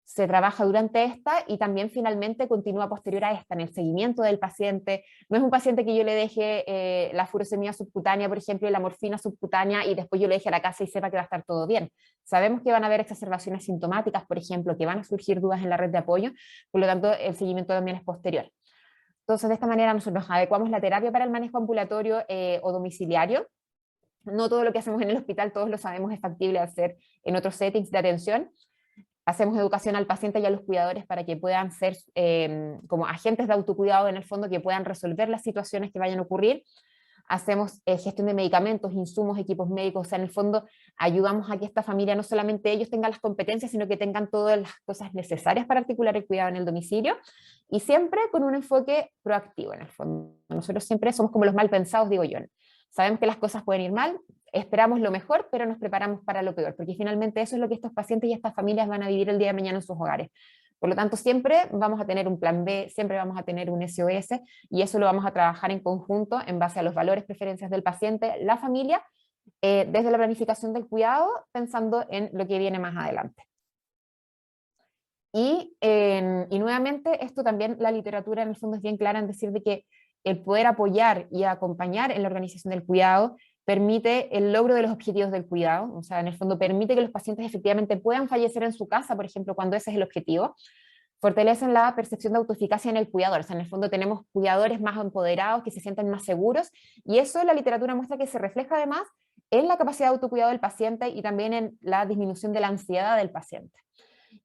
se trabaja durante esta y también finalmente continúa posterior a esta, en el seguimiento del paciente. No es un paciente que yo le deje la furosemida subcutánea, por ejemplo, y la morfina subcutánea y después yo le deje a la casa y sepa que va a estar todo bien. Sabemos que van a haber exacerbaciones sintomáticas, por ejemplo, que van a surgir dudas en la red de apoyo, por lo tanto el seguimiento también es posterior. Entonces, de esta manera nosotros adecuamos la terapia para el manejo ambulatorio o domiciliario. No todo lo que hacemos en el hospital, todos lo sabemos, es factible hacer en otros settings de atención. Hacemos educación al paciente y a los cuidadores para que puedan ser como agentes de autocuidado en el fondo, que puedan resolver las situaciones que vayan a ocurrir. Hacemos gestión de medicamentos, insumos, equipos médicos, o sea, en el fondo ayudamos a que esta familia no solamente ellos tengan las competencias, sino que tengan todas las cosas necesarias para articular el cuidado en el domicilio, y siempre con un enfoque proactivo en el fondo. Nosotros siempre somos como los mal pensados, digo yo. Sabemos que las cosas pueden ir mal, esperamos lo mejor, pero nos preparamos para lo peor, porque finalmente eso es lo que estos pacientes y estas familias van a vivir el día de mañana en sus hogares. Por lo tanto, siempre vamos a tener un plan B, siempre vamos a tener un SOS, y eso lo vamos a trabajar en conjunto en base a los valores, preferencias del paciente, la familia, desde la planificación del cuidado, pensando en lo que viene más adelante. Y nuevamente, esto también la literatura en el fondo es bien clara en decir de que el poder apoyar y acompañar en la organización del cuidado permite el logro de los objetivos del cuidado, o sea, en el fondo permite que los pacientes efectivamente puedan fallecer en su casa, por ejemplo, cuando ese es el objetivo. Fortalecen la percepción de autoeficacia en el cuidador, o sea, en el fondo tenemos cuidadores más empoderados, que se sienten más seguros, y eso la literatura muestra que se refleja además en la capacidad de autocuidado del paciente y también en la disminución de la ansiedad del paciente.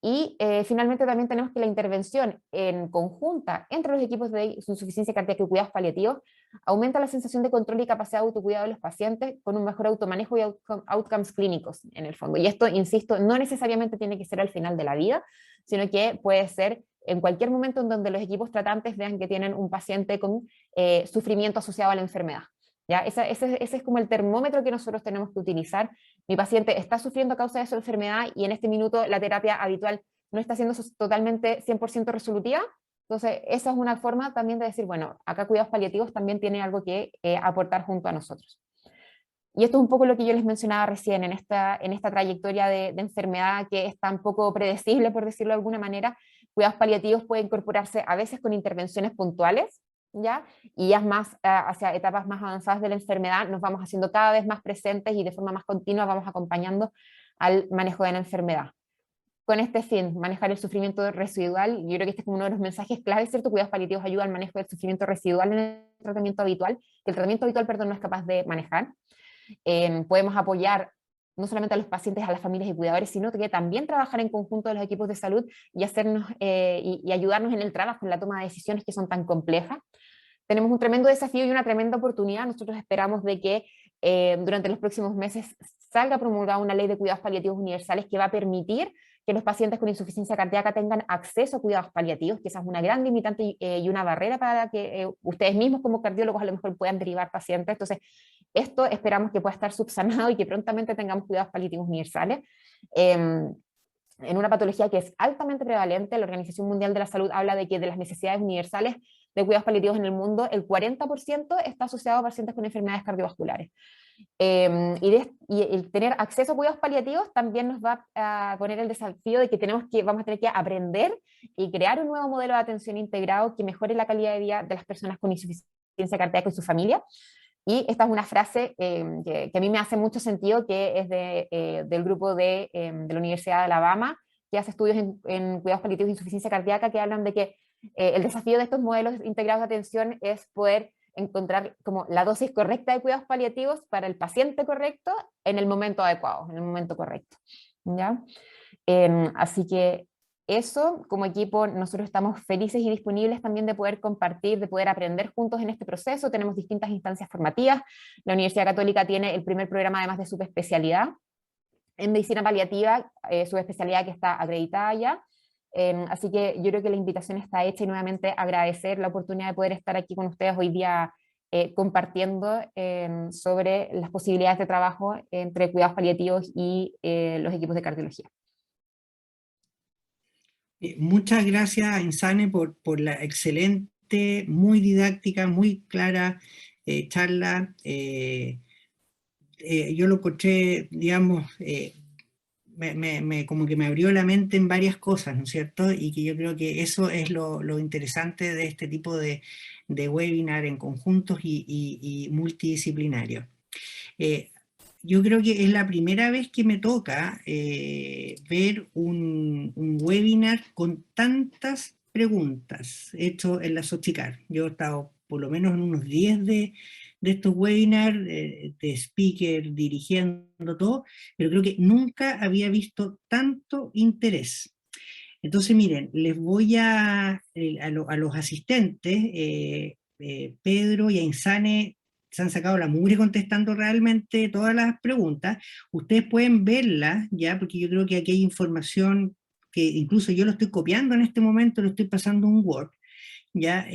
Y finalmente también tenemos que la intervención en conjunta entre los equipos de insuficiencia cardíaca y cuidados paliativos aumenta la sensación de control y capacidad de autocuidado de los pacientes con un mejor automanejo y outcomes clínicos en el fondo. Y esto, insisto, no necesariamente tiene que ser al final de la vida, sino que puede ser en cualquier momento en donde los equipos tratantes vean que tienen un paciente con sufrimiento asociado a la enfermedad. ¿Ya? Ese es como el termómetro que nosotros tenemos que utilizar. Mi paciente está sufriendo a causa de su enfermedad y en este minuto la terapia habitual no está siendo totalmente 100% resolutiva. Entonces, esa es una forma también de decir, bueno, acá cuidados paliativos también tiene algo que aportar junto a nosotros. Y esto es un poco lo que yo les mencionaba recién en esta trayectoria de enfermedad que es tan poco predecible, por decirlo de alguna manera. Cuidados paliativos puede incorporarse a veces con intervenciones puntuales, ¿ya? Y ya más hacia etapas más avanzadas de la enfermedad nos vamos haciendo cada vez más presentes y de forma más continua vamos acompañando al manejo de la enfermedad. con este fin, manejar el sufrimiento residual. Yo creo que este es como uno de los mensajes claves, ¿cierto? Cuidados paliativos ayuda al manejo del sufrimiento residual en el tratamiento habitual, que el tratamiento habitual, perdón, no es capaz de manejar. Podemos apoyar no solamente a los pacientes, a las familias y cuidadores, sino que también trabajar en conjunto de los equipos de salud y, y ayudarnos en el trabajo, en la toma de decisiones que son tan complejas. Tenemos un tremendo desafío y una tremenda oportunidad. Nosotros esperamos de que durante los próximos meses salga promulgada una ley de cuidados paliativos universales que va a permitir que los pacientes con insuficiencia cardíaca tengan acceso a cuidados paliativos, que esa es una gran limitante y una barrera para que ustedes mismos como cardiólogos a lo mejor puedan derivar pacientes. Entonces, esto esperamos que pueda estar subsanado y que prontamente tengamos cuidados paliativos universales. En una patología que es altamente prevalente, la Organización Mundial de la Salud habla de que de las necesidades universales de cuidados paliativos en el mundo, el 40% está asociado a pacientes con enfermedades cardiovasculares. Y el tener acceso a cuidados paliativos también nos va a poner el desafío de que vamos a tener que aprender y crear un nuevo modelo de atención integrado que mejore la calidad de vida de las personas con insuficiencia cardíaca y su familia. Y esta es una frase que a mí me hace mucho sentido, que es del grupo de la Universidad de Alabama, que hace estudios en cuidados paliativos e insuficiencia cardíaca, que hablan de que el desafío de estos modelos integrados de atención es poder encontrar como la dosis correcta de cuidados paliativos para el paciente correcto en el momento adecuado, en el momento correcto. ¿Ya? Así que eso, como equipo, nosotros estamos felices y disponibles también de poder compartir, de poder aprender juntos en este proceso. Tenemos distintas instancias formativas. La Universidad Católica tiene el primer programa, además de subespecialidad en medicina paliativa, subespecialidad que está acreditada ya. Así que yo creo que la invitación está hecha y nuevamente agradecer la oportunidad de poder estar aquí con ustedes hoy día compartiendo sobre las posibilidades de trabajo entre cuidados paliativos y los equipos de cardiología. Muchas gracias, Insane, por la excelente, muy didáctica, muy clara charla. Yo lo encontré, digamos, como que me abrió la mente en varias cosas, ¿no es cierto? Y que yo creo que eso es lo interesante de este tipo de webinar en conjuntos y multidisciplinarios. Yo creo que es la primera vez que me toca ver un webinar con tantas preguntas hecho en la Sochicar. Yo he estado por lo menos en unos 10 de estos webinars, de speaker, dirigiendo todo, pero creo que nunca había visto tanto interés. Entonces, miren, les voy a los asistentes, Pedro y a Insane, se han sacado la mugre contestando realmente todas las preguntas. Ustedes pueden verlas, ya, porque yo creo que aquí hay información que incluso yo lo estoy copiando en este momento, lo estoy pasando un Word, ya,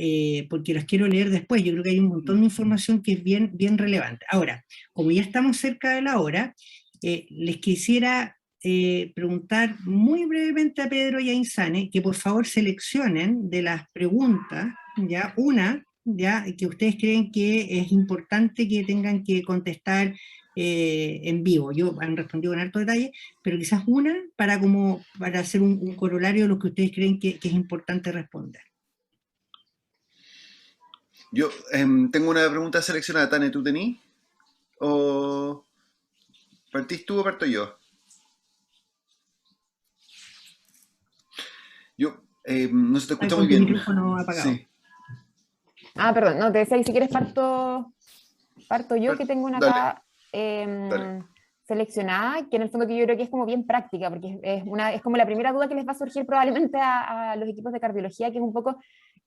porque las quiero leer después. Yo creo que hay un montón de información que es bien, bien relevante. Ahora, como ya estamos cerca de la hora, les quisiera preguntar muy brevemente a Pedro y a Insane que por favor seleccionen de las preguntas, ya, una, ya, que ustedes creen que es importante que tengan que contestar en vivo. Yo han respondido con alto detalle, pero quizás una para hacer un corolario de lo que ustedes creen que es importante responder. Yo tengo una pregunta seleccionada. Tane, ¿tú tenís? ¿O partís tú o parto yo? Yo, no se te escucha muy Con tu bien. micrófono apagado. Sí. Perdón, no, te decía que si quieres parto yo, que tengo una Dale, acá dale. seleccionada, que en el fondo que yo creo que es como bien práctica, porque es como la primera duda que les va a surgir probablemente a los equipos de cardiología, que es un poco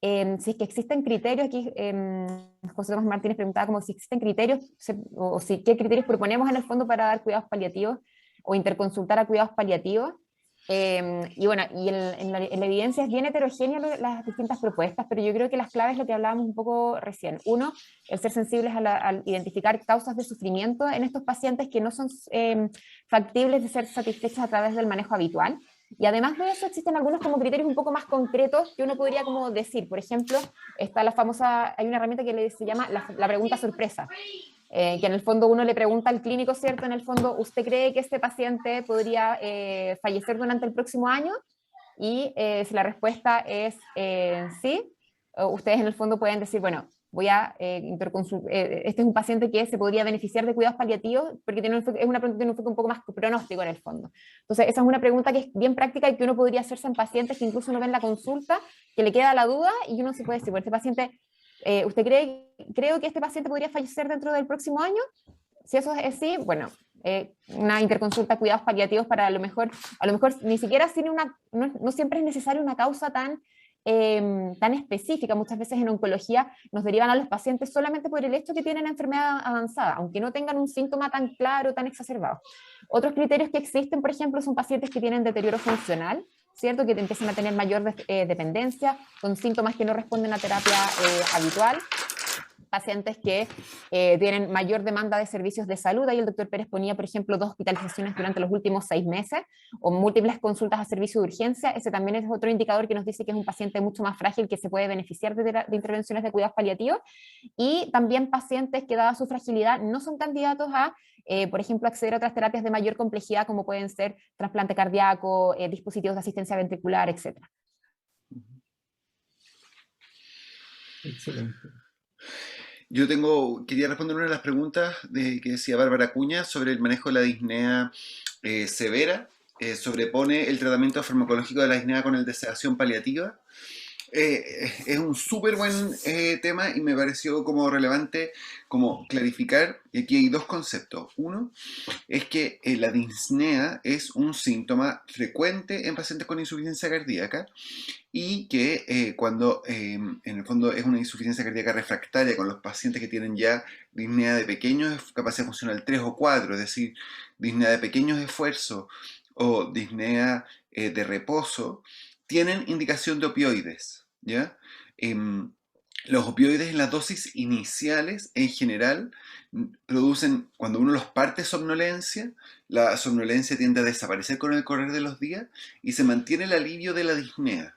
si es que existen criterios. Aquí José Tomás Martínez preguntaba como si existen criterios, qué criterios proponemos en el fondo para dar cuidados paliativos o interconsultar a cuidados paliativos. Y bueno, en la evidencia es bien heterogénea las distintas propuestas, pero yo creo que las claves es lo que hablábamos un poco recién. Uno, el ser sensibles al identificar causas de sufrimiento en estos pacientes que no son factibles de ser satisfechos a través del manejo habitual. Y además de eso existen algunos como criterios un poco más concretos que uno podría como decir. Por ejemplo, está hay una herramienta que se llama la pregunta sorpresa. Que en el fondo uno le pregunta al clínico, ¿cierto? En el fondo, ¿usted cree que este paciente podría fallecer durante el próximo año? Y si la respuesta es sí, ustedes en el fondo pueden decir, bueno, este es un paciente que se podría beneficiar de cuidados paliativos porque tiene es una pregunta que tiene un enfoque un poco más pronóstico en el fondo. Entonces, esa es una pregunta que es bien práctica y que uno podría hacerse en pacientes que incluso uno ve en la consulta, que le queda la duda y uno se puede decir, bueno, este paciente, ¿usted creo que este paciente podría fallecer dentro del próximo año? Si eso es así, bueno, una interconsulta cuidados paliativos para a lo mejor ni siquiera tiene no siempre es necesaria una causa tan específica. Muchas veces en oncología nos derivan a los pacientes solamente por el hecho que tienen enfermedad avanzada, aunque no tengan un síntoma tan claro, tan exacerbado. Otros criterios que existen, por ejemplo, son pacientes que tienen deterioro funcional, ¿cierto? Que empiezan a tener mayor dependencia, con síntomas que no responden a terapia habitual, pacientes que tienen mayor demanda de servicios de salud. Ahí el doctor Pérez ponía, por ejemplo, 2 hospitalizaciones durante los últimos 6 meses, o múltiples consultas a servicio de urgencia. Ese también es otro indicador que nos dice que es un paciente mucho más frágil que se puede beneficiar de intervenciones de cuidados paliativos. Y también pacientes que, dada su fragilidad, no son candidatos a, por ejemplo, acceder a otras terapias de mayor complejidad, como pueden ser trasplante cardíaco, dispositivos de asistencia ventricular, etc. Excelente. Yo quería responder una de las preguntas que decía Bárbara Cuña sobre el manejo de la disnea severa. ¿Sobrepone el tratamiento farmacológico de la disnea con el de sedación paliativa? Es un súper buen tema y me pareció como relevante como clarificar, y aquí hay 2 conceptos. Uno es que la disnea es un síntoma frecuente en pacientes con insuficiencia cardíaca y que cuando en el fondo es una insuficiencia cardíaca refractaria con los pacientes que tienen ya disnea de pequeños, capacidad funcional 3 o 4, es decir, disnea de pequeños esfuerzos o disnea de reposo, tienen indicación de opioides, ¿ya? Los opioides en las dosis iniciales, en general, producen, cuando uno los parte somnolencia, la somnolencia tiende a desaparecer con el correr de los días y se mantiene el alivio de la disnea.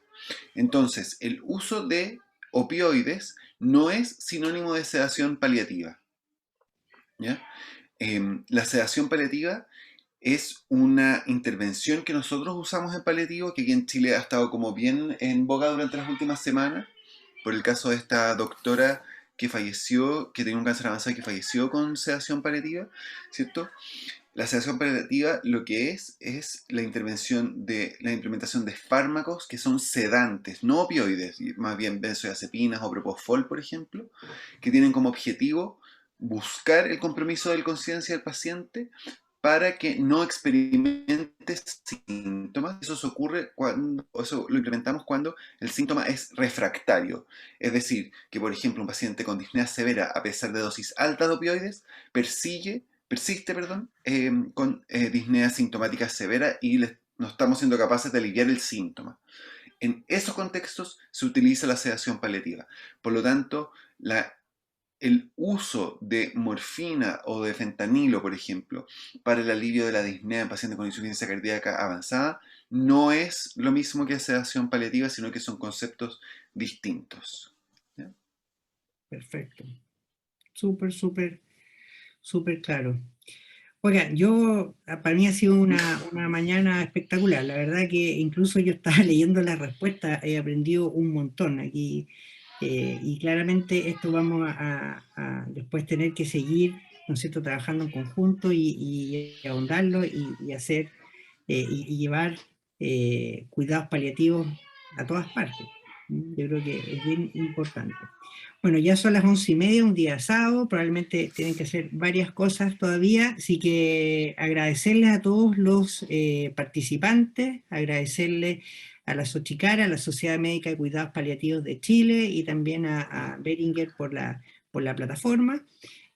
Entonces, el uso de opioides no es sinónimo de sedación paliativa, ¿ya? La sedación paliativa es una intervención que nosotros usamos en paliativo, que aquí en Chile ha estado como bien en boga durante las últimas semanas, por el caso de esta doctora que falleció, que tenía un cáncer avanzado y que falleció con sedación paliativa, ¿cierto? La sedación paliativa lo que es la implementación de fármacos que son sedantes, no opioides, más bien benzodiazepinas o propofol, por ejemplo, que tienen como objetivo buscar el compromiso de la conciencia del paciente para que no experimente síntomas. Eso lo implementamos cuando el síntoma es refractario. Es decir, que por ejemplo un paciente con disnea severa, a pesar de dosis altas de opioides, persiste con disnea sintomática severa y no estamos siendo capaces de aliviar el síntoma. En esos contextos se utiliza la sedación paliativa. Por lo tanto, el uso de morfina o de fentanilo, por ejemplo, para el alivio de la disnea en pacientes con insuficiencia cardíaca avanzada, no es lo mismo que sedación paliativa, sino que son conceptos distintos. ¿Ya? Perfecto. Súper, súper, súper claro. Oiga, para mí ha sido una mañana espectacular. La verdad que incluso yo estaba leyendo las respuestas, he aprendido un montón aquí. Y claramente esto vamos a después tener que seguir, ¿no es cierto?, trabajando en conjunto y ahondarlo y hacer y llevar cuidados paliativos a todas partes. Yo creo que es bien importante. Bueno, ya son las 11:30, un día sábado, probablemente tienen que hacer varias cosas todavía, así que agradecerles a todos los participantes, agradecerles a la Sochicara, a la Sociedad Médica de Cuidados Paliativos de Chile y también a Beringer por la plataforma.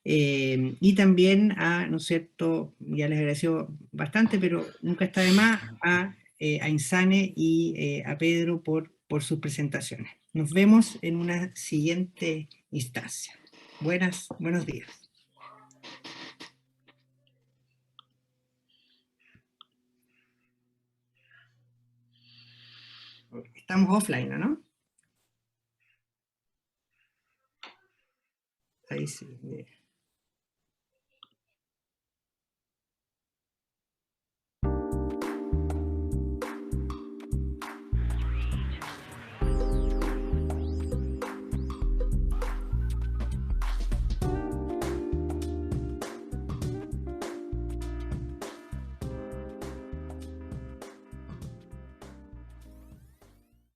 Y también a, ¿no es cierto?, ya les agradeció bastante, pero nunca está de más, a Insane y a Pedro por sus presentaciones. Nos vemos en una siguiente instancia. Buenos días. Estamos offline, ¿no? Ahí sí.